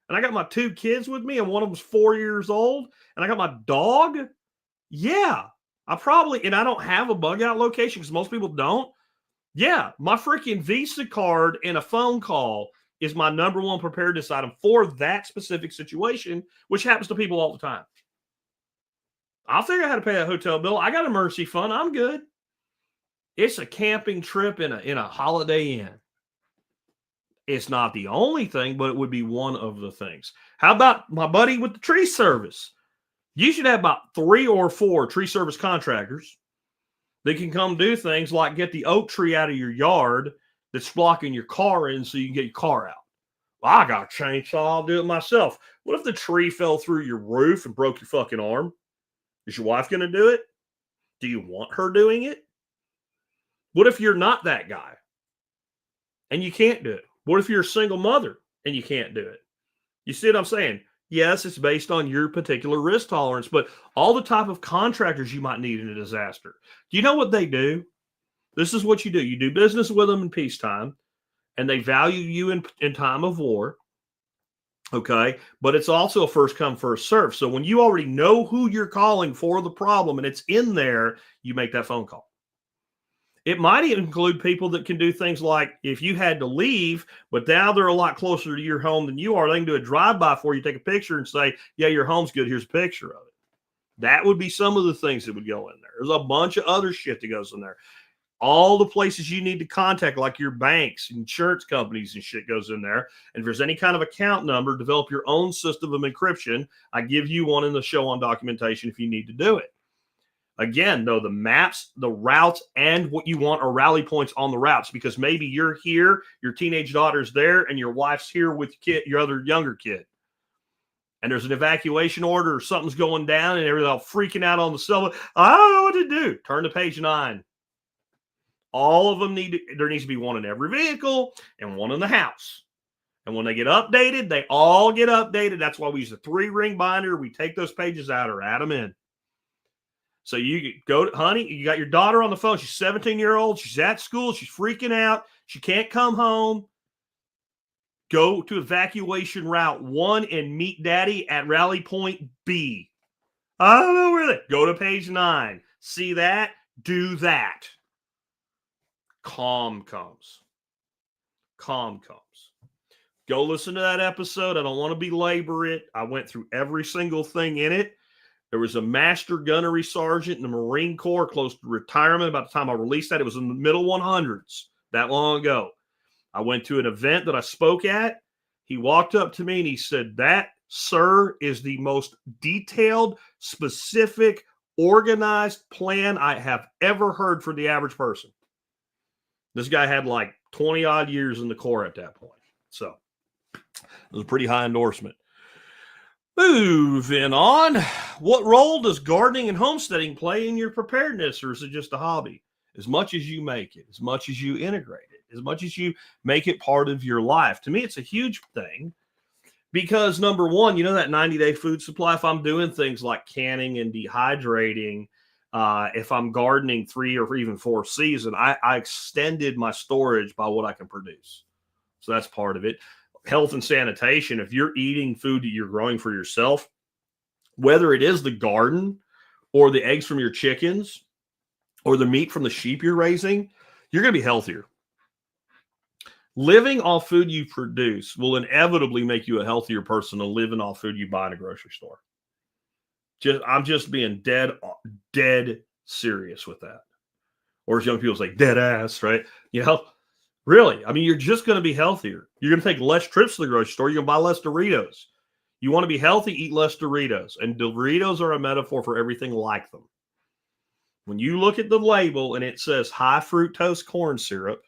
A: and I got my 2 kids with me, and one of them's 4 years old, and I got my dog, yeah, and I don't have a bug out location because most people don't. Yeah, my freaking Visa card and a phone call is my number one preparedness item for that specific situation, which happens to people all the time. I'll figure out how to pay that hotel bill. I got a emergency fund. I'm good. It's a camping trip in a Holiday Inn. It's not the only thing, but it would be one of the things. How about my buddy with the tree service? You should have about 3 or 4 tree service contractors that can come do things like get the oak tree out of your yard that's blocking your car in so you can get your car out. Well, I got a chainsaw, I'll do it myself. What if the tree fell through your roof and broke your fucking arm? Is your wife going to do it? Do you want her doing it? What if you're not that guy and you can't do it? What if you're a single mother and you can't do it? You see what I'm saying? Yes, it's based on your particular risk tolerance, but all the type of contractors you might need in a disaster. Do you know what they do? This is what you do. You do business with them in peacetime, and they value you in time of war. Okay, but it's also a first come, first serve. So when you already know who you're calling for the problem and it's in there, you make that phone call. It might even include people that can do things like if you had to leave, but now they're a lot closer to your home than you are, they can do a drive-by for you, take a picture and say, yeah, your home's good. Here's a picture of it. That would be some of the things that would go in there. There's a bunch of other shit that goes in there. All the places you need to contact, like your banks, insurance companies and shit goes in there. And if there's any kind of account number, develop your own system of encryption. I give you one in the show on documentation if you need to do it. Again, though, the maps, the routes, and what you want are rally points on the routes, because maybe you're here, your teenage daughter's there, and your wife's here with your other younger kid. And there's an evacuation order or something's going down and everything all freaking out on the cell phone. I don't know what to do. Turn to page 9. All of them there needs to be one in every vehicle and one in the house. And when they get updated, they all get updated. That's why we use a 3-ring binder. We take those pages out or add them in. So you go, honey, you got your daughter on the phone. She's 17-year-old. She's at school. She's freaking out. She can't come home. Go to evacuation route 1 and meet daddy at rally point B. I don't know where that. Go to page 9. See that? Do that. Calm comes. Go listen to that episode. I don't want to belabor it. I went through every single thing in it. There was a master gunnery sergeant in the Marine Corps close to retirement. About the time I released that, it was in the middle 100s, that long ago. I went to an event that I spoke at. He walked up to me and he said, that, sir, is the most detailed, specific, organized plan I have ever heard for the average person. This guy had like 20 odd years in the Corps at that point. So it was a pretty high endorsement. Moving on. What role does gardening and homesteading play in your preparedness, or is it just a hobby? As much as you make it, as much as you integrate it, as much as you make it part of your life. To me, it's a huge thing because, number one, you know that 90-day food supply, if I'm doing things like canning and dehydrating, if I'm gardening 3 or even 4 seasons, I extended my storage by what I can produce. So that's part of it. Health and sanitation. If you're eating food that you're growing for yourself, whether it is the garden or the eggs from your chickens or the meat from the sheep you're raising, you're going to be healthier. Living off food you produce will inevitably make you a healthier person than living off food you buy in a grocery store. I'm just being dead serious with that. Or as young people say, dead ass, right? You know, really, I mean, you're just going to be healthier. You're going to take less trips to the grocery store. You're going to buy less Doritos. You want to be healthy, eat less Doritos. And Doritos are a metaphor for everything like them. When you look at the label and it says high fructose corn syrup,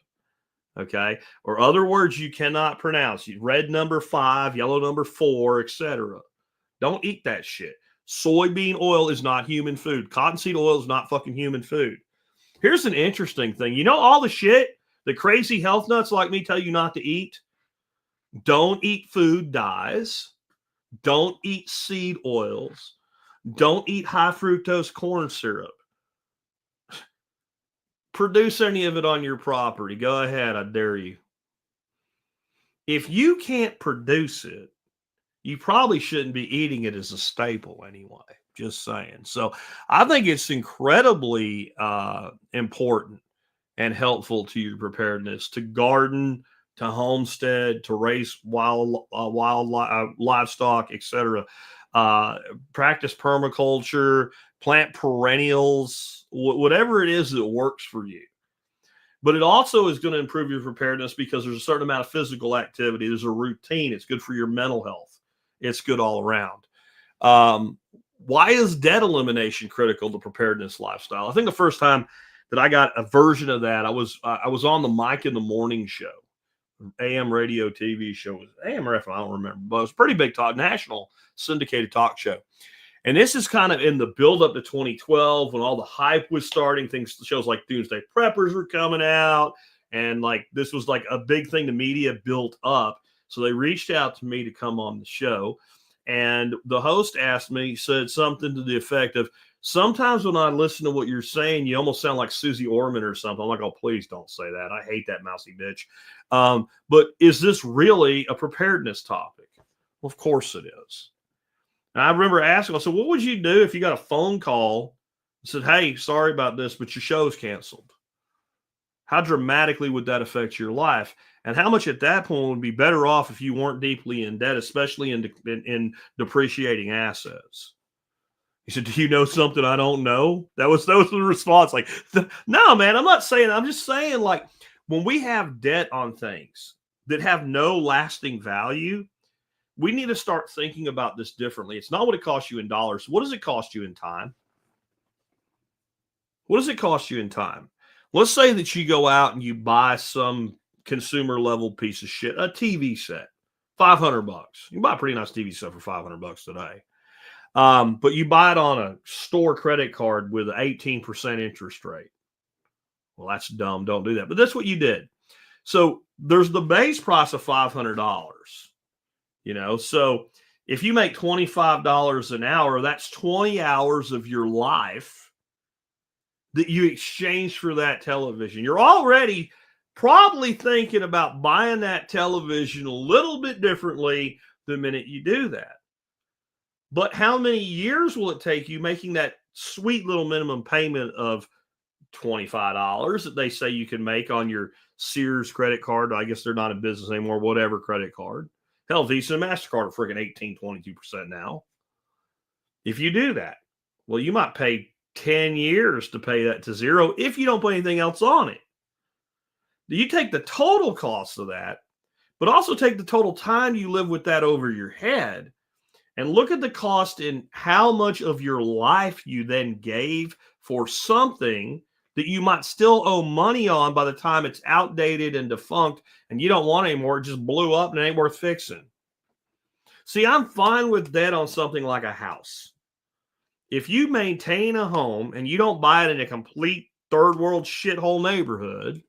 A: okay, or other words you cannot pronounce, red number 5, yellow number 4, etc. Don't eat that shit. Soybean oil is not human food. Cottonseed oil is not fucking human food. Here's an interesting thing. You know all the shit the crazy health nuts like me tell you not to eat? Don't eat food dyes. Don't eat seed oils. Don't eat high fructose corn syrup. Produce any of it on your property. Go ahead, I dare you. If you can't produce it, you probably shouldn't be eating it as a staple anyway. Just saying. So I think it's incredibly important and helpful to your preparedness to garden, to homestead, to raise wild livestock, etc. Practice permaculture, plant perennials, whatever it is that works for you. But it also is going to improve your preparedness because there's a certain amount of physical activity. There's a routine. It's good for your mental health. It's good all around. Why is debt elimination critical to preparedness lifestyle? I think the first time that I got a version of that, I was on the Mike in the Morning show, AM radio TV show, was AM or FM, I don't remember, but it was a pretty big national syndicated talk show. And this is kind of in the build up to 2012 when all the hype was starting. Shows like Doomsday Preppers were coming out, and like this was like a big thing the media built up. So they reached out to me to come on the show, and the host said something to the effect of, sometimes when I listen to what you're saying, you almost sound like Susie Orman or something. I'm like, oh, please don't say that. I hate that mousy bitch. But is this really a preparedness topic? Well, of course it is. And I remember asking, I said, what would you do if you got a phone call and said, hey, sorry about this, but your show's canceled? How dramatically would that affect your life? And how much at that point would be better off if you weren't deeply in debt, especially in depreciating assets? He said, do you know something I don't know? That was the response. Like, no, man, I'm not saying, I'm just saying, like, when we have debt on things that have no lasting value, we need to start thinking about this differently. It's not what it costs you in dollars. What does it cost you in time? What does it cost you in time? Let's say that you go out and you buy some consumer level piece of shit, a TV set, $500. You can buy a pretty nice TV set for $500 today. But you buy it on a store credit card with an 18% interest rate. Well, that's dumb. Don't do that. But that's what you did. So there's the base price of $500. So if you make $25 an hour, that's 20 hours of your life that you exchange for that television. You're already probably thinking about buying that television a little bit differently the minute you do that. But how many years will it take you making that sweet little minimum payment of $25 that they say you can make on your Sears credit card? I guess they're not in business anymore, whatever credit card. Hell, Visa and MasterCard are freaking 18, 22% now. If you do that, well, you might pay 10 years to pay that to zero if you don't put anything else on it. You take the total cost of that, but also take the total time you live with that over your head, and look at the cost in how much of your life you then gave for something that you might still owe money on by the time it's outdated and defunct and you don't want anymore. It just blew up and it ain't worth fixing. See, I'm fine with debt on something like a house. If you maintain a home and you don't buy it in a complete third world shithole neighborhood,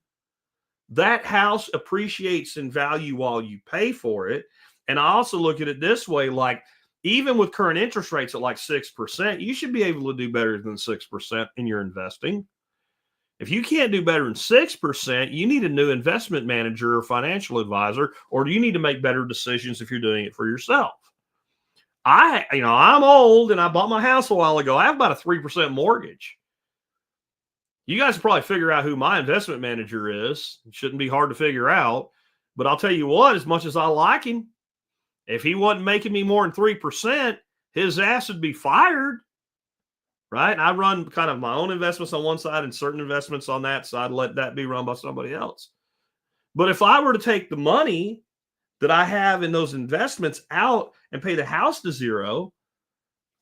A: that house appreciates in value while you pay for it. And I also look at it this way, like, even with current interest rates at like 6%, you should be able to do better than 6% in your investing. If you can't do better than 6%, you need a new investment manager or financial advisor, or do you need to make better decisions if you're doing it for yourself? I'm old and I bought my house a while ago. I have about a 3% mortgage. You guys can probably figure out who my investment manager is. It shouldn't be hard to figure out. But I'll tell you what, as much as I like him, if he wasn't making me more than 3%, his ass would be fired. Right? And I run kind of my own investments on one side and certain investments on that side, let that be run by somebody else. But if I were to take the money that I have in those investments out and pay the house to zero,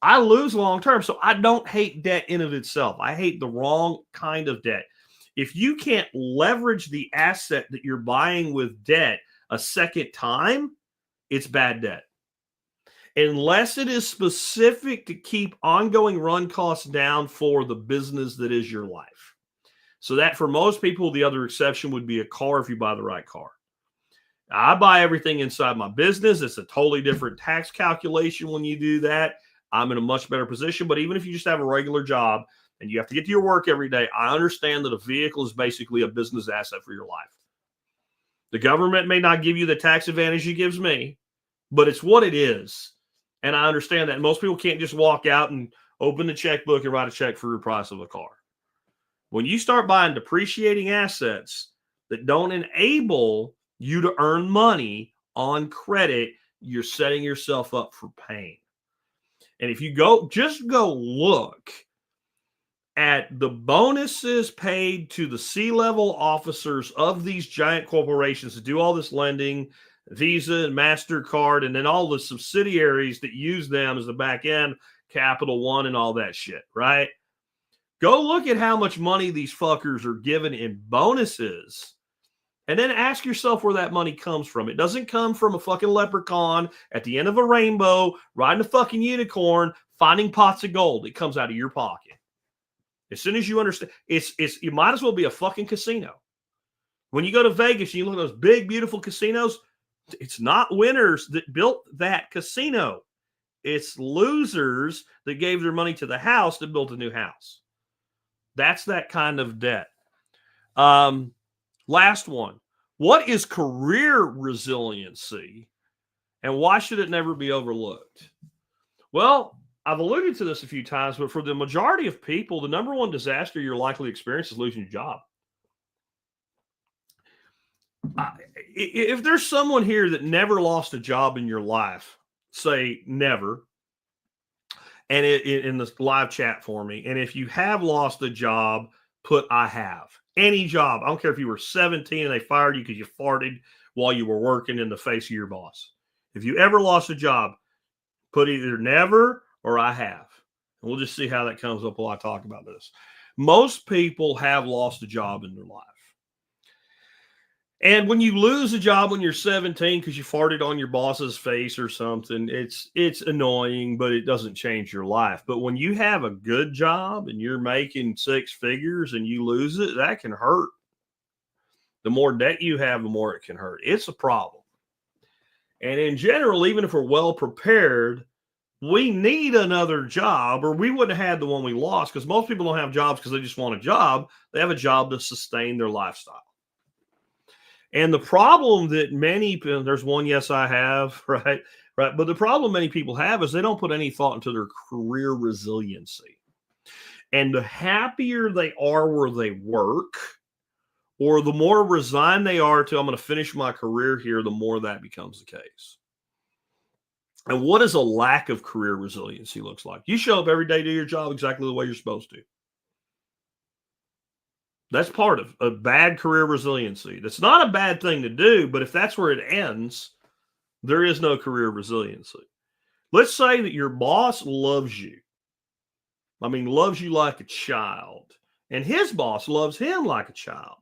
A: I lose long term. So I don't hate debt in of itself. I hate the wrong kind of debt. If you can't leverage the asset that you're buying with debt a second time, it's bad debt. Unless it is specific to keep ongoing run costs down for the business that is your life. So that for most people, the other exception would be a car if you buy the right car. I buy everything inside my business. It's a totally different tax calculation when you do that. I'm in a much better position. But even if you just have a regular job and you have to get to your work every day, I understand that a vehicle is basically a business asset for your life. The government may not give you the tax advantage it gives me, but it's what it is. And I understand that most people can't just walk out and open the checkbook and write a check for the price of a car. When you start buying depreciating assets that don't enable you to earn money on credit, you're setting yourself up for pain. And if you just go look at the bonuses paid to the C-level officers of these giant corporations that do all this lending, Visa and MasterCard, and then all the subsidiaries that use them as the back end, Capital One and all that shit, right? Go look at how much money these fuckers are given in bonuses, and then ask yourself where that money comes from. It doesn't come from a fucking leprechaun at the end of a rainbow, riding a fucking unicorn, finding pots of gold. It comes out of your pocket. As soon as you understand, it might as well be a fucking casino. When you go to Vegas and you look at those big, beautiful casinos, it's not winners that built that casino. It's losers that gave their money to the house that built a new house. That's that kind of debt. Last one. What is career resiliency, and why should it never be overlooked? Well, I've alluded to this a few times, but for the majority of people, the number one disaster you're likely to experience is losing your job. If there's someone here that never lost a job in your life, say never, and in the live chat for me, and if you have lost a job, put I have. Any job. I don't care if you were 17 and they fired you because you farted while you were working in the face of your boss. If you ever lost a job, put either never or I have. And we'll just see how that comes up while I talk about this. Most people have lost a job in their life. And when you lose a job when you're 17 because you farted on your boss's face or something, it's annoying, but it doesn't change your life. But when you have a good job and you're making six figures and you lose it, that can hurt. The more debt you have, the more it can hurt. It's a problem. And in general, even if we're well prepared, we need another job, or we wouldn't have had the one we lost, because most people don't have jobs because they just want a job. They have a job to sustain their lifestyle. And the problem that there's one, yes, I have, right? But the problem many people have is they don't put any thought into their career resiliency. And the happier they are where they work, or the more resigned they are to, I'm going to finish my career here, the more that becomes the case. And what does a lack of career resiliency looks like? You show up every day, do your job exactly the way you're supposed to. That's part of a bad career resiliency. That's not a bad thing to do, but if that's where it ends, there is no career resiliency. Let's say that your boss loves you. I mean, loves you like a child, and his boss loves him like a child.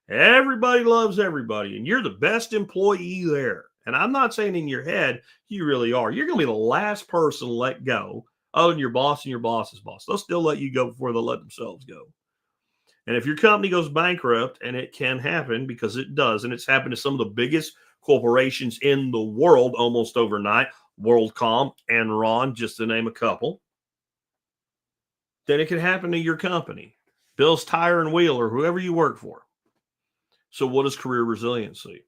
A: Everybody loves everybody, and you're the best employee there. And I'm not saying in your head, you really are. You're going to be the last person let go other than your boss and your boss's boss. They'll still let you go before they'll let themselves go. And if your company goes bankrupt, and it can happen because it does, and it's happened to some of the biggest corporations in the world almost overnight, WorldCom, Enron, just to name a couple, then it can happen to your company, Bill's Tire and Wheel, or whoever you work for. So what is career resiliency?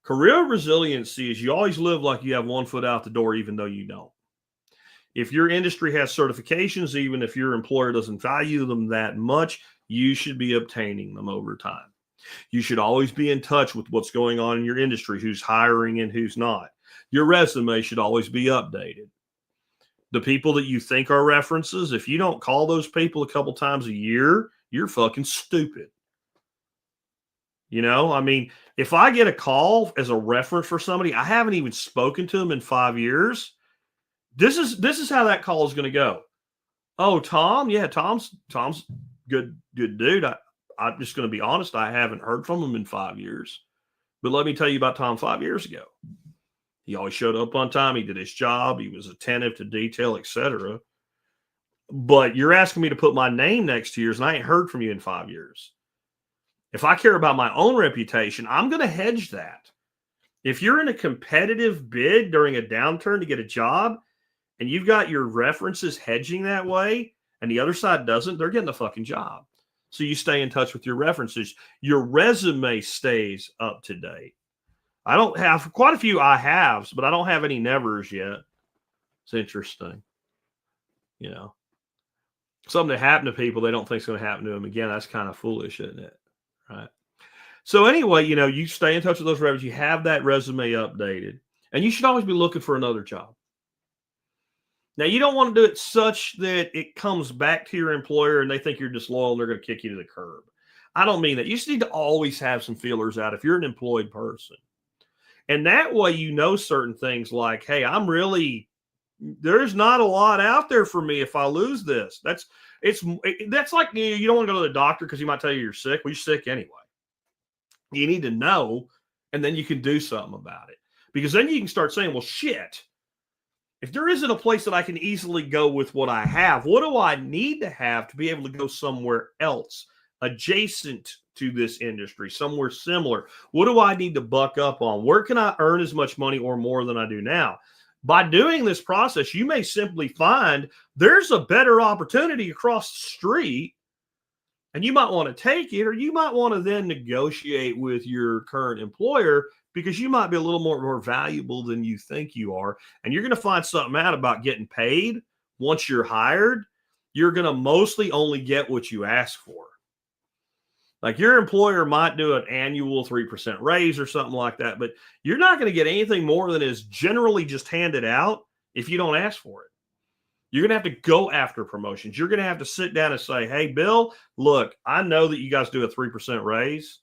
A: Career resiliency is you always live like you have one foot out the door, even though you don't. If your industry has certifications, even if your employer doesn't value them that much, you should be obtaining them over time. You should always be in touch with what's going on in your industry, who's hiring and who's not. Your resume should always be updated. The people that you think are references, if you don't call those people a couple times a year, you're fucking stupid. You know, I mean, if I get a call as a reference for somebody, I haven't even spoken to them in 5 years. This is how that call is going to go. Oh, Tom? Yeah, Tom's good dude. I'm just going to be honest. I haven't heard from him in 5 years. But let me tell you about Tom 5 years ago. He always showed up on time. He did his job. He was attentive to detail, etc. But you're asking me to put my name next to yours, and I ain't heard from you in 5 years. If I care about my own reputation, I'm going to hedge that. If you're in a competitive bid during a downturn to get a job, and you've got your references hedging that way, and the other side doesn't, they're getting the fucking job. So you stay in touch with your references. Your resume stays up to date. I don't have quite a few I haves, but I don't have any nevers yet. It's interesting. You know, something that happened to people they don't think is going to happen to them again. That's kind of foolish, isn't it? Right. So anyway, you know, you stay in touch with those references. You have that resume updated, and you should always be looking for another job. Now, you don't want to do it such that it comes back to your employer and they think you're disloyal and they're going to kick you to the curb. I don't mean that. You just need to always have some feelers out if you're an employed person. And that way, you know certain things like, hey, I'm really there's not a lot out there for me if I lose this. That's like you don't want to go to the doctor because he might tell you you're sick. Well, you're sick anyway. You need to know, and then you can do something about it. Because then you can start saying, well, shit, if there isn't a place that I can easily go with what I have, what do I need to have to be able to go somewhere else adjacent to this industry, somewhere similar? What do I need to buck up on? Where can I earn as much money or more than I do now? By doing this process, you may simply find there's a better opportunity across the street, and you might want to take it, or you might want to then negotiate with your current employer because you might be a little more valuable than you think you are. And you're going to find something out about getting paid once you're hired. You're going to mostly only get what you ask for. Like your employer might do an annual 3% raise or something like that, but you're not going to get anything more than is generally just handed out if you don't ask for it. You're going to have to go after promotions. You're going to have to sit down and say, hey, Bill, look, I know that you guys do a 3% raise,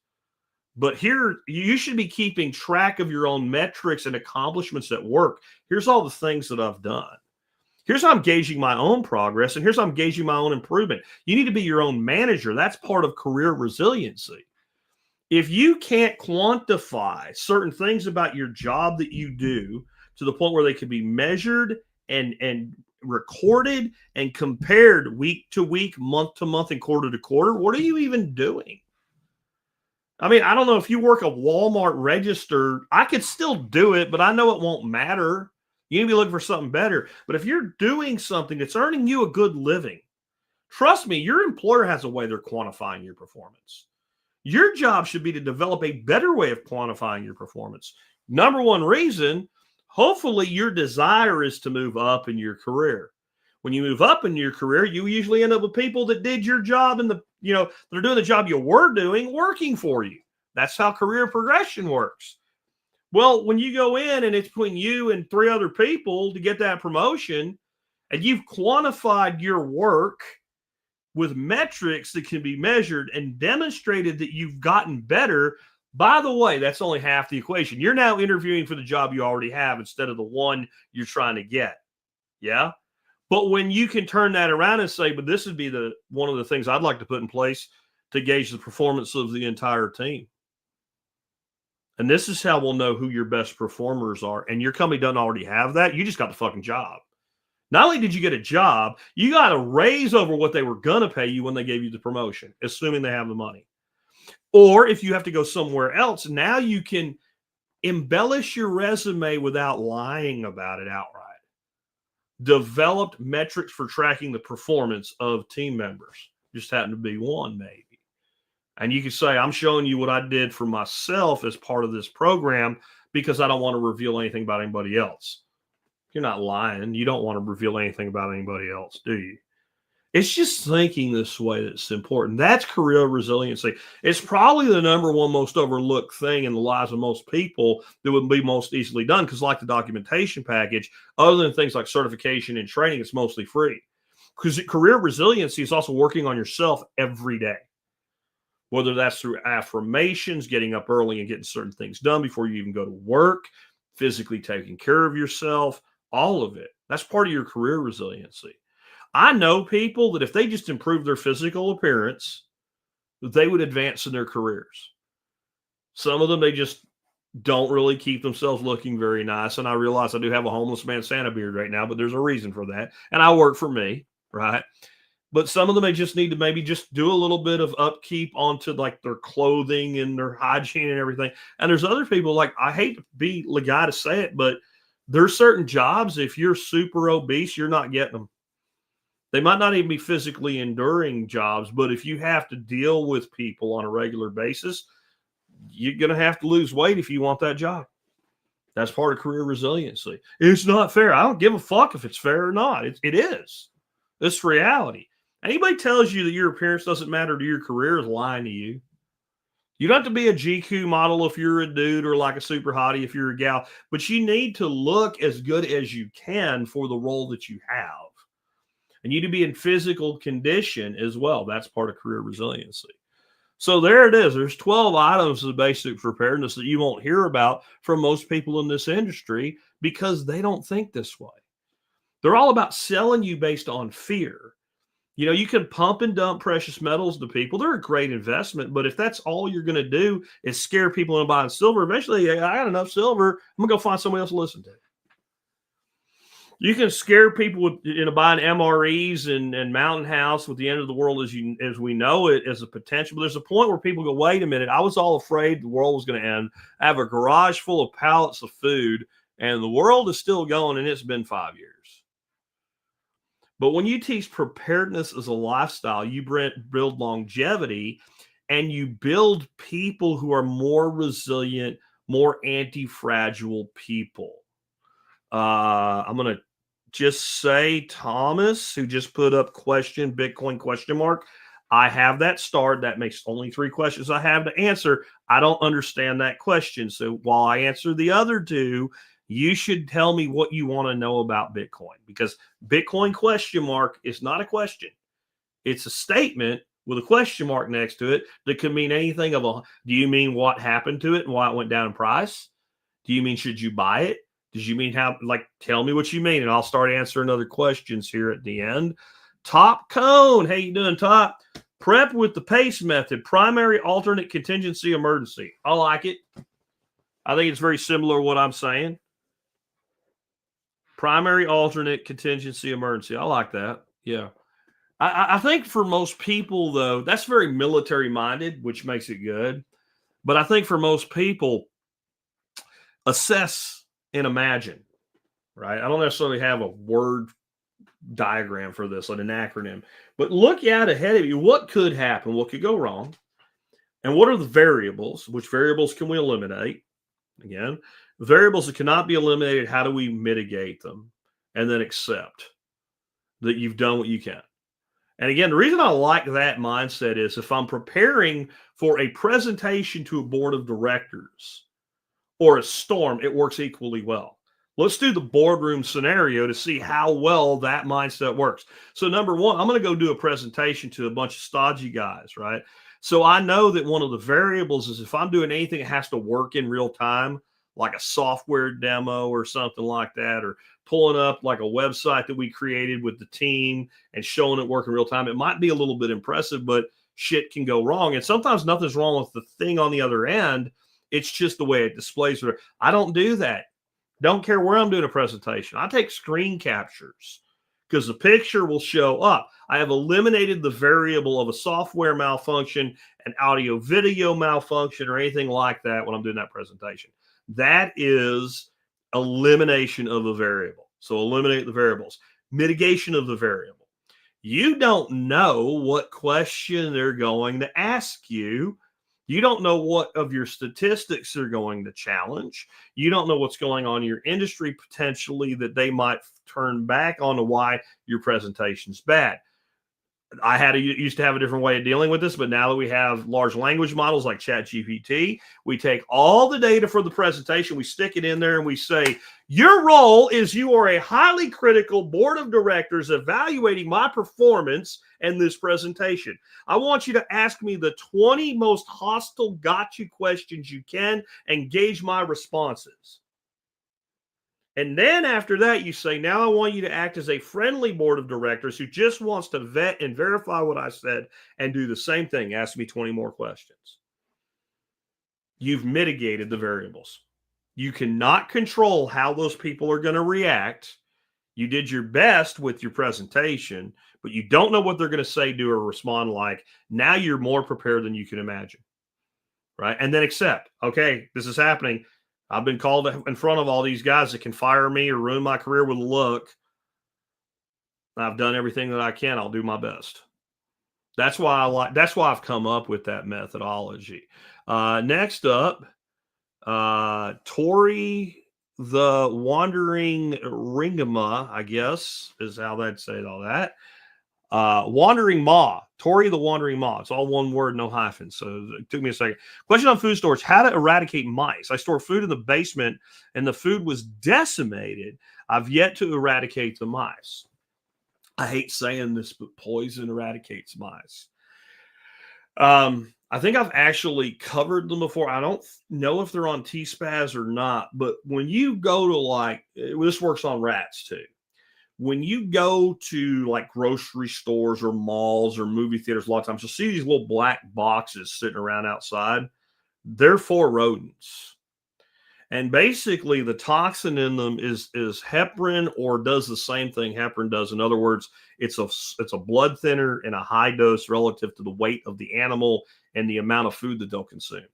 A: but here you should be keeping track of your own metrics and accomplishments at work. Here's all the things that I've done. Here's how I'm gauging my own progress, and here's how I'm gauging my own improvement. You need to be your own manager. That's part of career resiliency. If you can't quantify certain things about your job that you do to the point where they can be measured and recorded and compared week to week, month to month, and quarter to quarter, what are you even doing? I mean, I don't know if you work a Walmart register, I could still do it, but I know it won't matter. You need to be looking for something better. But if you're doing something that's earning you a good living, trust me, your employer has a way they're quantifying your performance. Your job should be to develop a better way of quantifying your performance. Number one reason, hopefully your desire is to move up in your career. When you move up in your career, you usually end up with people that did your job and they're doing the job you were doing, working for you. That's how career progression works. Well, when you go in and it's between you and 3 other people to get that promotion, and you've quantified your work with metrics that can be measured and demonstrated that you've gotten better, by the way, that's only half the equation. You're now interviewing for the job you already have instead of the one you're trying to get. Yeah. But when you can turn that around and say, but this would be one of the things I'd like to put in place to gauge the performance of the entire team. And this is how we'll know who your best performers are. And your company doesn't already have that. You just got the fucking job. Not only did you get a job, you got a raise over what they were going to pay you when they gave you the promotion, assuming they have the money. Or if you have to go somewhere else, now you can embellish your resume without lying about it outright. Developed metrics for tracking the performance of team members. Just happen to be one, maybe. And you can say, I'm showing you what I did for myself as part of this program because I don't want to reveal anything about anybody else. You're not lying. You don't want to reveal anything about anybody else, do you? It's just thinking this way that's important. That's career resiliency. It's probably the number one most overlooked thing in the lives of most people that would be most easily done because like the documentation package, other than things like certification and training, it's mostly free. Because career resiliency is also working on yourself every day. Whether that's through affirmations, getting up early and getting certain things done before you even go to work, physically taking care of yourself, all of it. That's part of your career resiliency. I know people that if they just improve their physical appearance, they would advance in their careers. Some of them, they just don't really keep themselves looking very nice. And I realize I do have a homeless man Santa beard right now, but there's a reason for that. And I work for me, right? But some of them, they just need to maybe just do a little bit of upkeep onto like their clothing and their hygiene and everything. And there's other people, like, I hate to be the guy to say it, but there's certain jobs, if you're super obese, you're not getting them. They might not even be physically enduring jobs, but if you have to deal with people on a regular basis, you're going to have to lose weight if you want that job. That's part of career resiliency. It's not fair. I don't give a fuck if it's fair or not. It is. It's reality. Anybody tells you that your appearance doesn't matter to your career is lying to you. You don't have to be a GQ model if you're a dude or like a super hottie if you're a gal, but you need to look as good as you can for the role that you have. And you need to be in physical condition as well. That's part of career resiliency. So there it is. There's 12 items of basic preparedness that you won't hear about from most people in this industry because they don't think this way. They're all about selling you based on fear. You know, you can pump and dump precious metals to people. They're a great investment, but if that's all you're going to do is scare people into buying silver, eventually, I got enough silver, I'm going to go find somebody else to listen to. You can scare people into buying MREs and Mountain House with the end of the world as we know it as a potential. But there's a point where people go, wait a minute, I was all afraid the world was going to end. I have a garage full of pallets of food, and the world is still going, and it's been 5 years. But when you teach preparedness as a lifestyle, you build longevity, and you build people who are more resilient, more anti-fragile people. I'm going to just say Thomas, who just put up question, Bitcoin question mark. I have that starred. That makes only 3 questions I have to answer. I don't understand that question. So while I answer the other 2, you should tell me what you want to know about Bitcoin, because Bitcoin question mark is not a question. It's a statement with a question mark next to it that could mean anything do you mean what happened to it and why it went down in price? Do you mean, should you buy it? Did you mean how, tell me what you mean, and I'll start answering other questions here at the end. Top Cone, how you doing, Top? Prep with the PACE method, primary, alternate, contingency, emergency. I like it. I think it's very similar to what I'm saying. Primary, alternate, contingency, emergency. I like that. Yeah. I think for most people, though, that's very military-minded, which makes it good. But I think for most people, assess and imagine, right? I don't necessarily have a word diagram for this, like an acronym. But look out ahead of you. What could happen? What could go wrong? And what are the variables? Which variables can we eliminate? Again, variables that cannot be eliminated, how do we mitigate them? And then accept that you've done what you can. And again, the reason I like that mindset is if I'm preparing for a presentation to a board of directors or a storm, it works equally well. Let's do the boardroom scenario to see how well that mindset works. So number 1, I'm going to go do a presentation to a bunch of stodgy guys, right? So I know that one of the variables is if I'm doing anything that has to work in real time, like a software demo or something like that, or pulling up like a website that we created with the team and showing it work in real time, it might be a little bit impressive, but shit can go wrong. And sometimes nothing's wrong with the thing on the other end. It's just the way it displays it. I don't do that. Don't care where I'm doing a presentation. I take screen captures because the picture will show up. I have eliminated the variable of a software malfunction, an audio video malfunction, or anything like that when I'm doing that presentation. That is elimination of a variable. So eliminate the variables. Mitigation of the variable. You don't know what question they're going to ask you. You don't know what of your statistics they're going to challenge. You don't know what's going on in your industry potentially that they might turn back on to why your presentation's bad. I used to have a different way of dealing with this, but now that we have large language models like ChatGPT, we take all the data for the presentation, we stick it in there, and we say, your role is you are a highly critical board of directors evaluating my performance in this presentation. I want you to ask me the 20 most hostile gotcha questions you can and gauge my responses. And then after that, you say, now I want you to act as a friendly board of directors who just wants to vet and verify what I said and do the same thing. Ask me 20 more questions. You've mitigated the variables. You cannot control how those people are going to react. You did your best with your presentation, but you don't know what they're going to say, do, or respond like. Now you're more prepared than you can imagine, right? And then accept, okay, this is happening. I've been called in front of all these guys that can fire me or ruin my career with a look. I've done everything that I can. I'll do my best. That's why that's why I've come up with that methodology. Next up, Tori the Wandering Ringama, I guess is how they'd say all that. Wandering Ma, Tori the Wandering Ma. It's all one word, no hyphens. So it took me a second. Question on food storage: how to eradicate mice. I store food in the basement and the food was decimated. I've yet to eradicate the mice. I hate saying this, but poison eradicates mice. I think I've actually covered them before. I don't know if they're on T-Spaz or not, but when you go to this works on rats too. when you go to like grocery stores or malls or movie theaters, a lot of times you'll see these little black boxes sitting around outside. They're for rodents. And basically, the toxin in them is heparin, or does the same thing heparin does. In other words, it's a blood thinner in a high dose relative to the weight of the animal and the amount of food that they'll consume.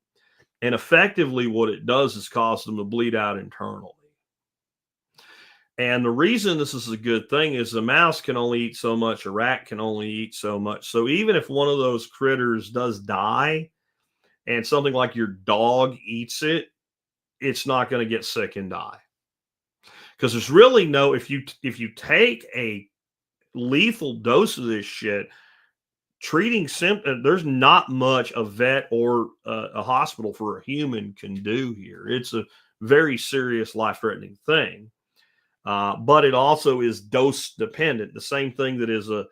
A: And effectively, what it does is cause them to bleed out internally. And the reason this is a good thing is the mouse can only eat so much, a rat can only eat so much. So even if one of those critters does die and something like your dog eats it, it's not going to get sick and die. Because there's really no, if you take a lethal dose of this shit, treating symptoms, there's not much a vet or a hospital for a human can do here. It's a very serious life-threatening thing. But it also is dose dependent. The same thing that is a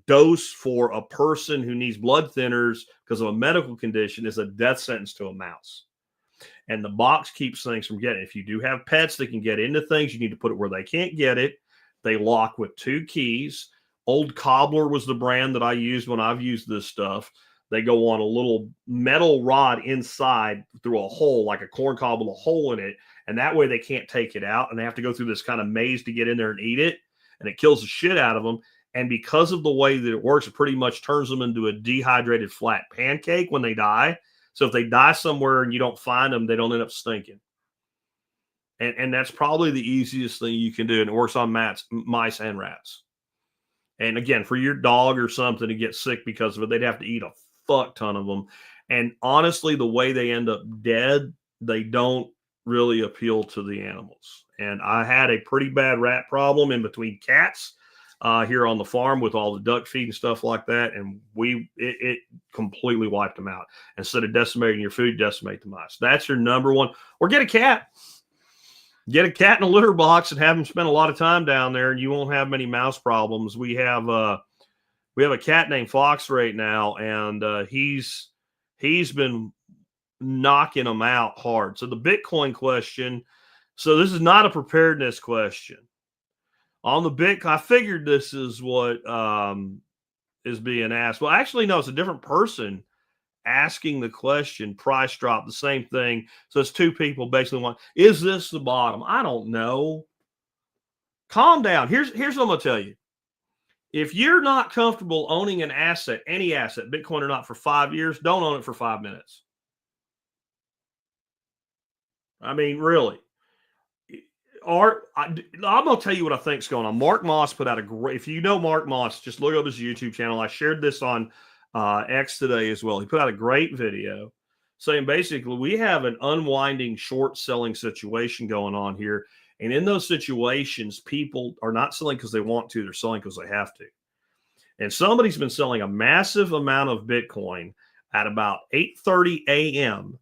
A: dose for a person who needs blood thinners because of a medical condition is a death sentence to a mouse. And the box keeps things from getting it. If you do have pets that can get into things, you need to put it where they can't get it. They lock with 2 keys. Old Cobbler was the brand that I used when I've used this stuff. They go on a little metal rod inside through a hole, like a corn cob with a hole in it. And that way they can't take it out. And they have to go through this kind of maze to get in there and eat it. And it kills the shit out of them. And because of the way that it works, it pretty much turns them into a dehydrated flat pancake when they die. So if they die somewhere and you don't find them, they don't end up stinking. And that's probably the easiest thing you can do. And it works on mice and rats. And again, for your dog or something to get sick because of it, they'd have to eat a fuck ton of them. And honestly, the way they end up dead, they don't really appeal to the animals. And I had a pretty bad rat problem in between cats here on the farm with all the duck feed and stuff like that. And it completely wiped them out. Instead of decimating your food, decimate the mice. That's your number one. Or get a cat. Get a cat in a litter box and have them spend a lot of time down there, and you won't have many mouse problems. We have a cat named Fox right now, and he's been knocking them out hard. So the Bitcoin question. So this is not a preparedness question. On the Bitcoin, I figured this is what is being asked. Well, actually, no, it's a different person asking the question. Price drop, the same thing. So it's 2 people basically want, is this the bottom? I don't know. Calm down. Here's what I'm going to tell you. If you're not comfortable owning an asset, any asset, Bitcoin or not, for 5 years, don't own it for 5 minutes. I mean, really. I'm going to tell you what I think is going on. Mark Moss put out a great, if you know Mark Moss, just look up his YouTube channel. I shared this on X today as well. He put out a great video saying basically we have an unwinding short selling situation going on here. And in those situations, people are not selling because they want to, they're selling because they have to. And somebody's been selling a massive amount of Bitcoin at about 8:30 a.m.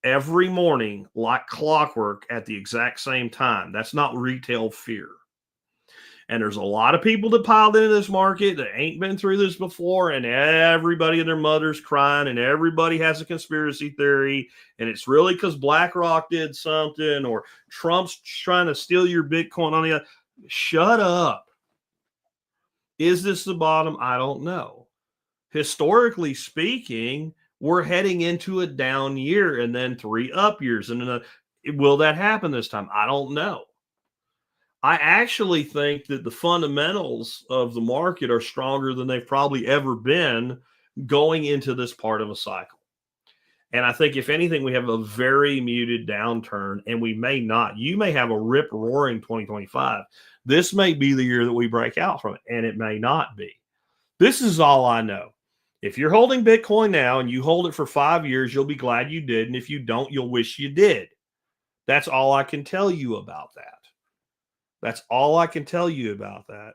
A: every morning, like clockwork, at the exact same time. That's not retail fear. And there's a lot of people that piled into this market that ain't been through this before, and everybody and their mother's crying, and everybody has a conspiracy theory, and it's really because BlackRock did something, or Trump's trying to steal your Bitcoin on the other. Shut up. Is this the bottom? I don't know. Historically speaking, we're heading into a down year and then 3 up years. And will that happen this time? I don't know. I actually think that the fundamentals of the market are stronger than they've probably ever been going into this part of a cycle. And I think, if anything, we have a very muted downturn, and we may not. You may have a rip-roaring 2025. This may be the year that we break out from it, and it may not be. This is all I know. If you're holding Bitcoin now and you hold it for 5 years, you'll be glad you did. And if you don't, you'll wish you did. That's all I can tell you about that. That's all I can tell you about that.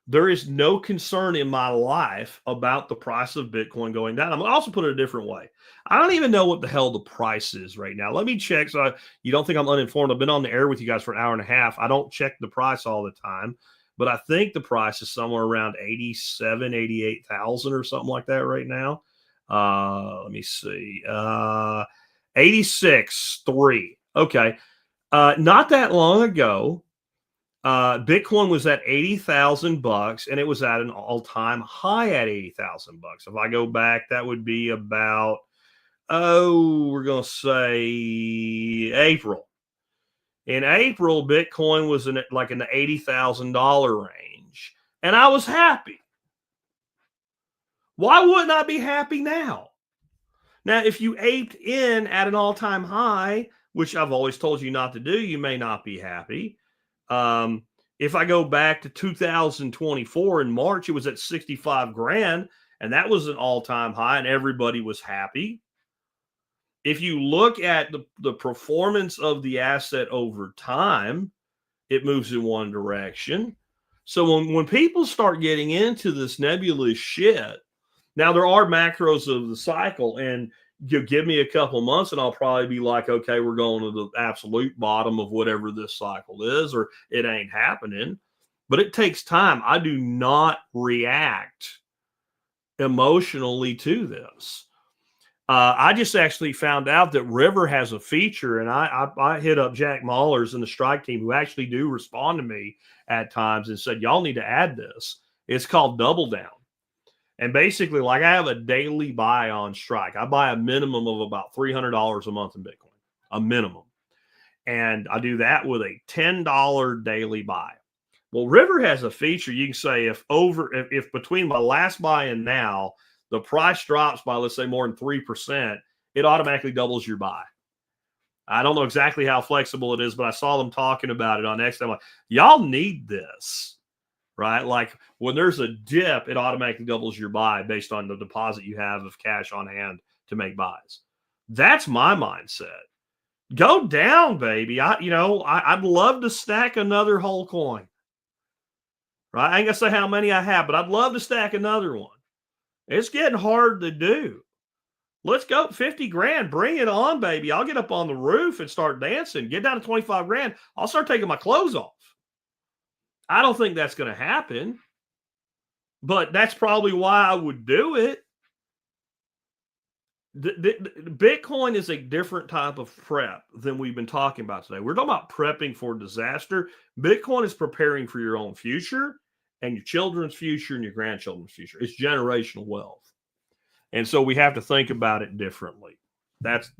A: There is no concern in my life about the price of Bitcoin going down. I'm going to also put it a different way. I don't even know what the hell the price is right now. Let me check. So you don't think I'm uninformed. I've been on the air with you guys for an hour and a half. I don't check the price all the time, but I think the price is somewhere around 87, 88,000 or something like that right now. Let me see. 86.3. Okay. Not that long ago, Bitcoin was at $80,000 and it was at an all-time high at $80,000. If I go back, that would be about, we're going to say April. In April, Bitcoin was in the $80,000 range, and I was happy. Why wouldn't I be happy now? Now, if you aped in at an all-time high, which I've always told you not to do, you may not be happy. If I go back to 2024 in March, it was at 65 grand, and that was an all-time high, and everybody was happy. If you look at the performance of the asset over time, it moves in one direction. So when people start getting into this nebulous shit, now there are macros of the cycle, and you give me a couple months and I'll probably be like, okay, we're going to the absolute bottom of whatever this cycle is, or it ain't happening. But it takes time. I do not react emotionally to this. I just actually found out that River has a feature, and I hit up Jack Maulers and the strike team, who actually do respond to me at times, and said, y'all need to add this. It's called Double Down. And basically, like, I have a daily buy on strike. I buy a minimum of about $300 a month in Bitcoin, a minimum. And I do that with a $10 daily buy. Well, River has a feature. You can say if between my last buy and now, the price drops by, let's say, more than 3%, it automatically doubles your buy. I don't know exactly how flexible it is, but I saw them talking about it on X. I'm like, y'all need this, right? Like, when there's a dip, it automatically doubles your buy based on the deposit you have of cash on hand to make buys. That's my mindset. Go down, baby. I'd love to stack another whole coin, right? I ain't gonna say how many I have, but I'd love to stack another one. It's getting hard to do. Let's go 50 grand. Bring it on, baby. I'll get up on the roof and start dancing. Get down to 25 grand. I'll start taking my clothes off. I don't think that's going to happen, but that's probably why I would do it. Bitcoin is a different type of prep than we've been talking about today. We're talking about prepping for disaster. Bitcoin is preparing for your own future and your children's future and your grandchildren's future. It's generational wealth. And so we have to think about it differently. That's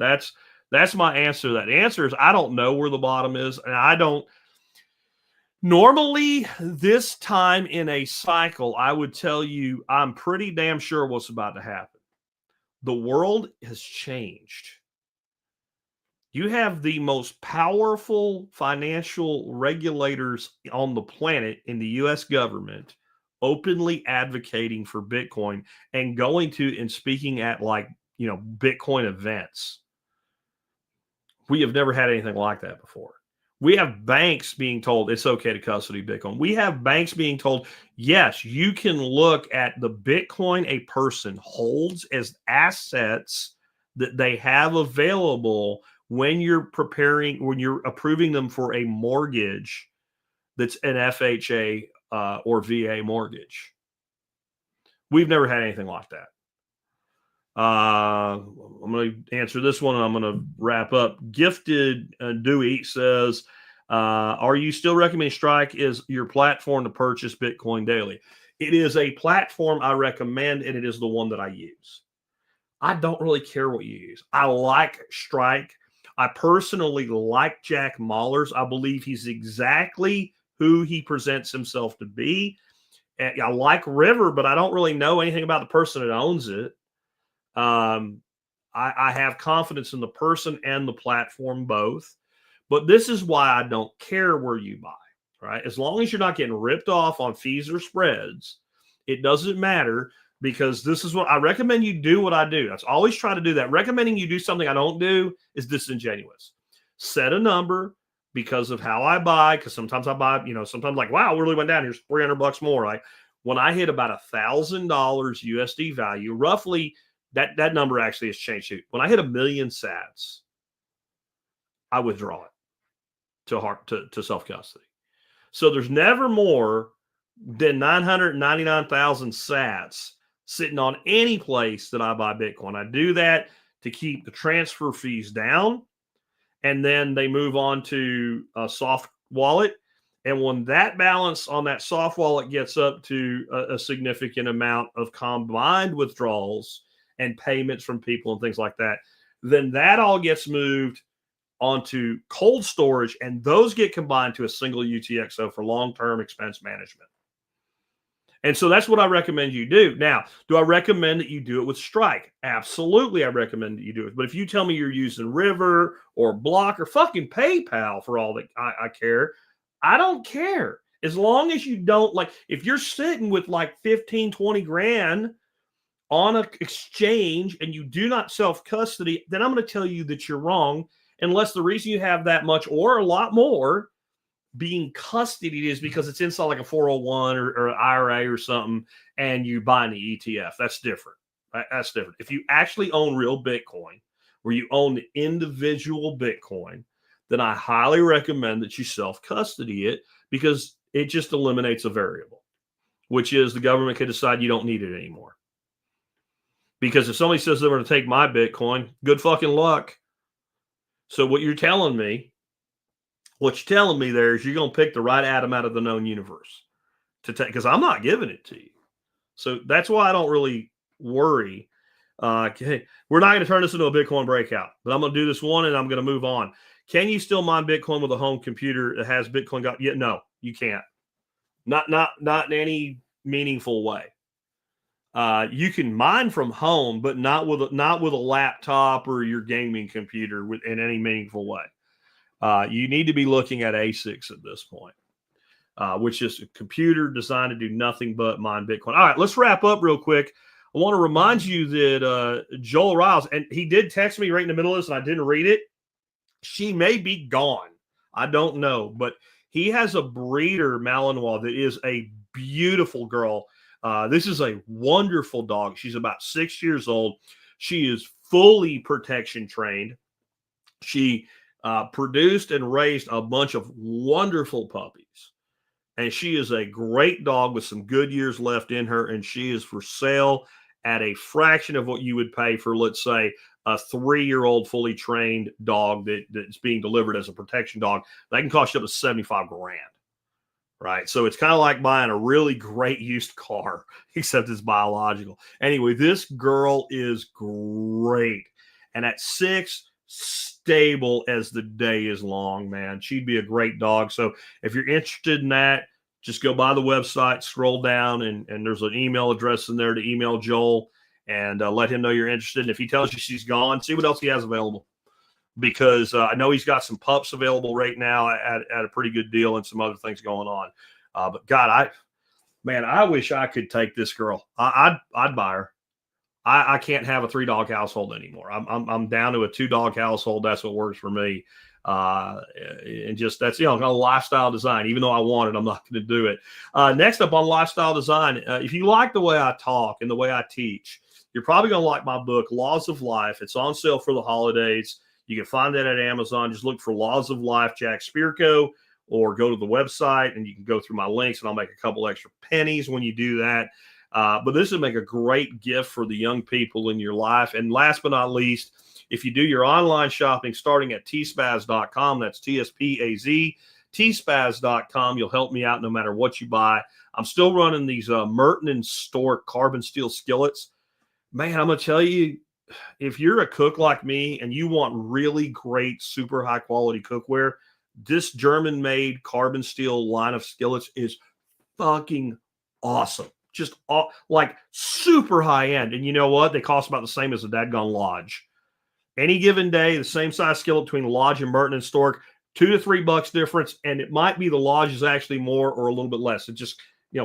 A: my answer to that. The answer is, I don't know where the bottom is. And I don't normally, this time in a cycle, I would tell you, I'm pretty damn sure what's about to happen. The world has changed. You have the most powerful financial regulators on the planet in the U.S. government openly advocating for Bitcoin and going to and speaking at Bitcoin events. We have never had anything like that before. We have banks being told it's okay to custody Bitcoin. We have banks being told, yes, you can look at the Bitcoin a person holds as assets that they have available when you're approving them for a mortgage that's an FHA or VA mortgage. We've never had anything like that. I'm going to answer this one and I'm going to wrap up. Gifted Dewey says, are you still recommending Strike is your platform to purchase Bitcoin daily? It is a platform I recommend, and it is the one that I use. I don't really care what you use. I like Strike. I personally like Jack Maulers. I believe he's exactly who he presents himself to be. And I like River, but I don't really know anything about the person that owns it. I have confidence in the person and the platform both. But this is why I don't care where you buy, right? As long as you're not getting ripped off on fees or spreads, it doesn't matter, because this is what I recommend you do. What I do, that's always try to do that. Recommending you do something I don't do is disingenuous. Set a number because of how I buy, because sometimes I buy, sometimes like, wow, we really went down. Here's $300 more. Right? When I hit about $1,000 USD value, roughly that number actually has changed too. When I hit 1 million sats, I withdraw it to self-custody. So there's never more than 999,000 sats sitting on any place that I buy Bitcoin. I do that to keep the transfer fees down, and then they move on to a soft wallet. And when that balance on that soft wallet gets up to a significant amount of combined withdrawals and payments from people and things like that, then that all gets moved onto cold storage, and those get combined to a single UTXO for long-term expense management. And so that's what I recommend you do. Now, do I recommend that you do it with Strike? Absolutely, I recommend that you do it. But if you tell me you're using River or Block or fucking PayPal for all that I care, I don't care. As long as you don't, like, if you're sitting with like 15, 20 grand on an exchange and you do not self-custody, then I'm going to tell you that you're wrong, unless the reason you have that much or a lot more being custodied is because it's inside like a 401 or an IRA or something, and you buy the ETF. That's different. That's different. If you actually own real Bitcoin, where you own the individual Bitcoin, then I highly recommend that you self-custody it, because it just eliminates a variable, which is the government could decide you don't need it anymore. Because if somebody says they're going to take my Bitcoin, good fucking luck. So what you're telling me there is you're going to pick the right atom out of the known universe to take, because I'm not giving it to you. So that's why I don't really worry. Okay, we're not going to turn this into a Bitcoin breakout, but I'm going to do this one and I'm going to move on. Can you still mine Bitcoin with a home computer that has Bitcoin? No, you can't. Not in any meaningful way. You can mine from home, but not with a laptop or your gaming computer in any meaningful way. You need to be looking at ASICs at this point, which is a computer designed to do nothing but mine Bitcoin. All right, let's wrap up real quick. I want to remind you that Joel Riles, and he did text me right in the middle of this, and I didn't read it. She may be gone. I don't know, but he has a breeder Malinois that is a beautiful girl. This is a wonderful dog. She's about 6 years old. She is fully protection trained. She produced and raised a bunch of wonderful puppies. And she is a great dog with some good years left in her. And she is for sale at a fraction of what you would pay for, let's say, a 3-year-old fully trained dog that's being delivered as a protection dog. That can cost you up to 75 grand. Right. So it's kind of like buying a really great used car, except it's biological. Anyway, this girl is great. And at 6, stable as the day is long, man. She'd be a great dog. So if you're interested in that, just go by the website, scroll down, and there's an email address in there to email Joel and let him know you're interested. And if he tells you she's gone, see what else he has available. Because I know he's got some pups available right now at a pretty good deal and some other things going on. But God, I wish I could take this girl. I'd buy her. I can't have a 3-dog household anymore. I'm down to a 2-dog household. That's what works for me. And just that's, kind of lifestyle design. Even though I want it, I'm not going to do it. Next up on lifestyle design, if you like the way I talk and the way I teach, you're probably going to like my book, Laws of Life. It's on sale for the holidays. You can find that at Amazon. Just look for Laws of Life, Jack Spirko, or go to the website and you can go through my links and I'll make a couple extra pennies when you do that. But this would make a great gift for the young people in your life. And last but not least, if you do your online shopping starting at tspaz.com, that's TSPAZ, tspaz.com, you'll help me out no matter what you buy. I'm still running these Merton and Stork carbon steel skillets. Man, I'm going to tell you, if you're a cook like me and you want really great, super high quality cookware, this German-made carbon steel line of skillets is fucking awesome. Just like super high end. And you know what? They cost about the same as a dadgone Lodge. Any given day, the same size skillet between Lodge and Merton and Stork, $2 to $3 difference. And it might be the Lodge is actually more or a little bit less. It just,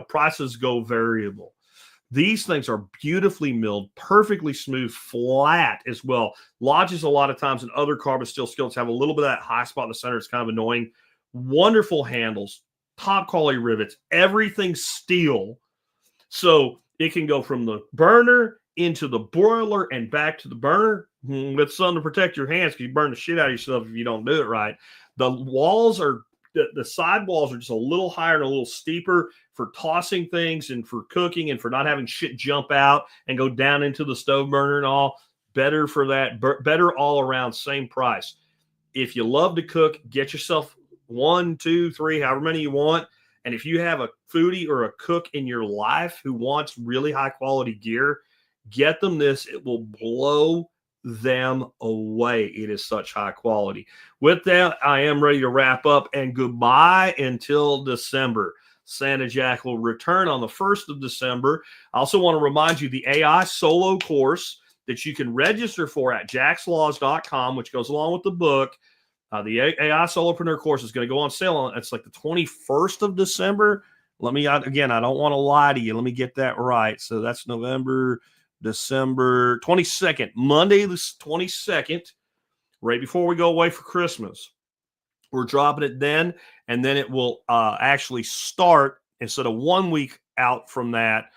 A: prices go variable. These things are beautifully milled, perfectly smooth, flat as well. Lodges a lot of times and other carbon steel skillets have a little bit of that high spot in the center. It's kind of annoying. Wonderful handles, top quality rivets, everything steel. So it can go from the burner into the broiler and back to the burner with something to protect your hands because you burn the shit out of yourself if you don't do it right. The walls are the side walls are just a little higher and a little steeper for tossing things and for cooking and for not having shit jump out and go down into the stove burner and all. Better for that. Better all around, same price. If you love to cook, get yourself 1, 2, 3, however many you want. And if you have a foodie or a cook in your life who wants really high quality gear, get them this. It will blow them away. It is such high quality. With that, I am ready to wrap up, and goodbye until December. Santa Jack will return on the 1st of December. I also want to remind you the AI solo course that you can register for at jackslaws.com, which goes along with the book. The AI Solopreneur course is going to go on sale. It's like the 21st of December. Again, I don't want to lie to you. Let me get that right. So that's November, December 22nd, Monday the 22nd, right before we go away for Christmas. We're dropping it then, and then it will actually start instead of 1 week out from that,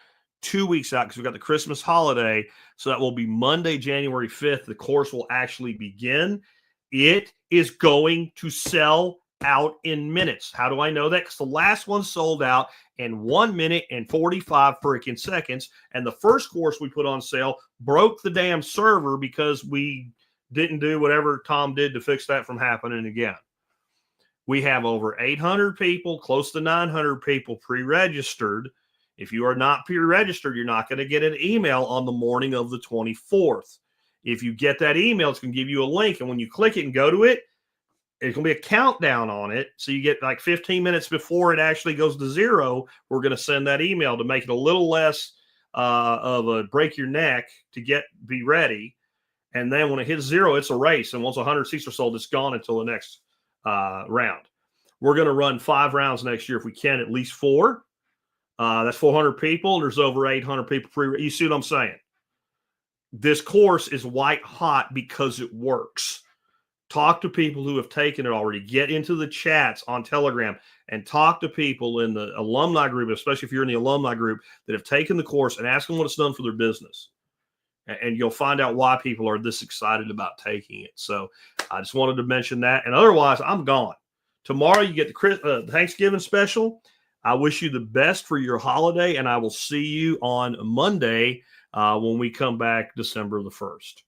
A: 2 weeks out, because we've got the Christmas holiday. So that will be Monday, January 5th. The course will actually begin. It is going to sell out in minutes. How do I know that? Because the last one sold out in 1 minute and 45 freaking seconds. And the first course we put on sale broke the damn server because we didn't do whatever Tom did to fix that from happening again. We have over 800 people, close to 900 people pre-registered. If you are not pre-registered, you're not going to get an email on the morning of the 24th. If you get that email, it's going to give you a link. And when you click it and go to it, it's going to be a countdown on it. So you get like 15 minutes before it actually goes to 0. We're going to send that email to make it a little less of a break your neck to be ready. And then when it hits 0, it's a race. And once 100 seats are sold, it's gone until the next round. We're going to run 5 rounds next year if we can, at least 4. That's 400 people. There's over 800 people. You see what I'm saying? This course is white hot because it works. Talk to people who have taken it already. Get into the chats on Telegram and talk to people in the alumni group, especially if you're in the alumni group, that have taken the course, and ask them what it's done for their business. And you'll find out why people are this excited about taking it. So I just wanted to mention that. And otherwise, I'm gone. Tomorrow you get the Thanksgiving special. I wish you the best for your holiday, and I will see you on Monday when we come back December the 1st.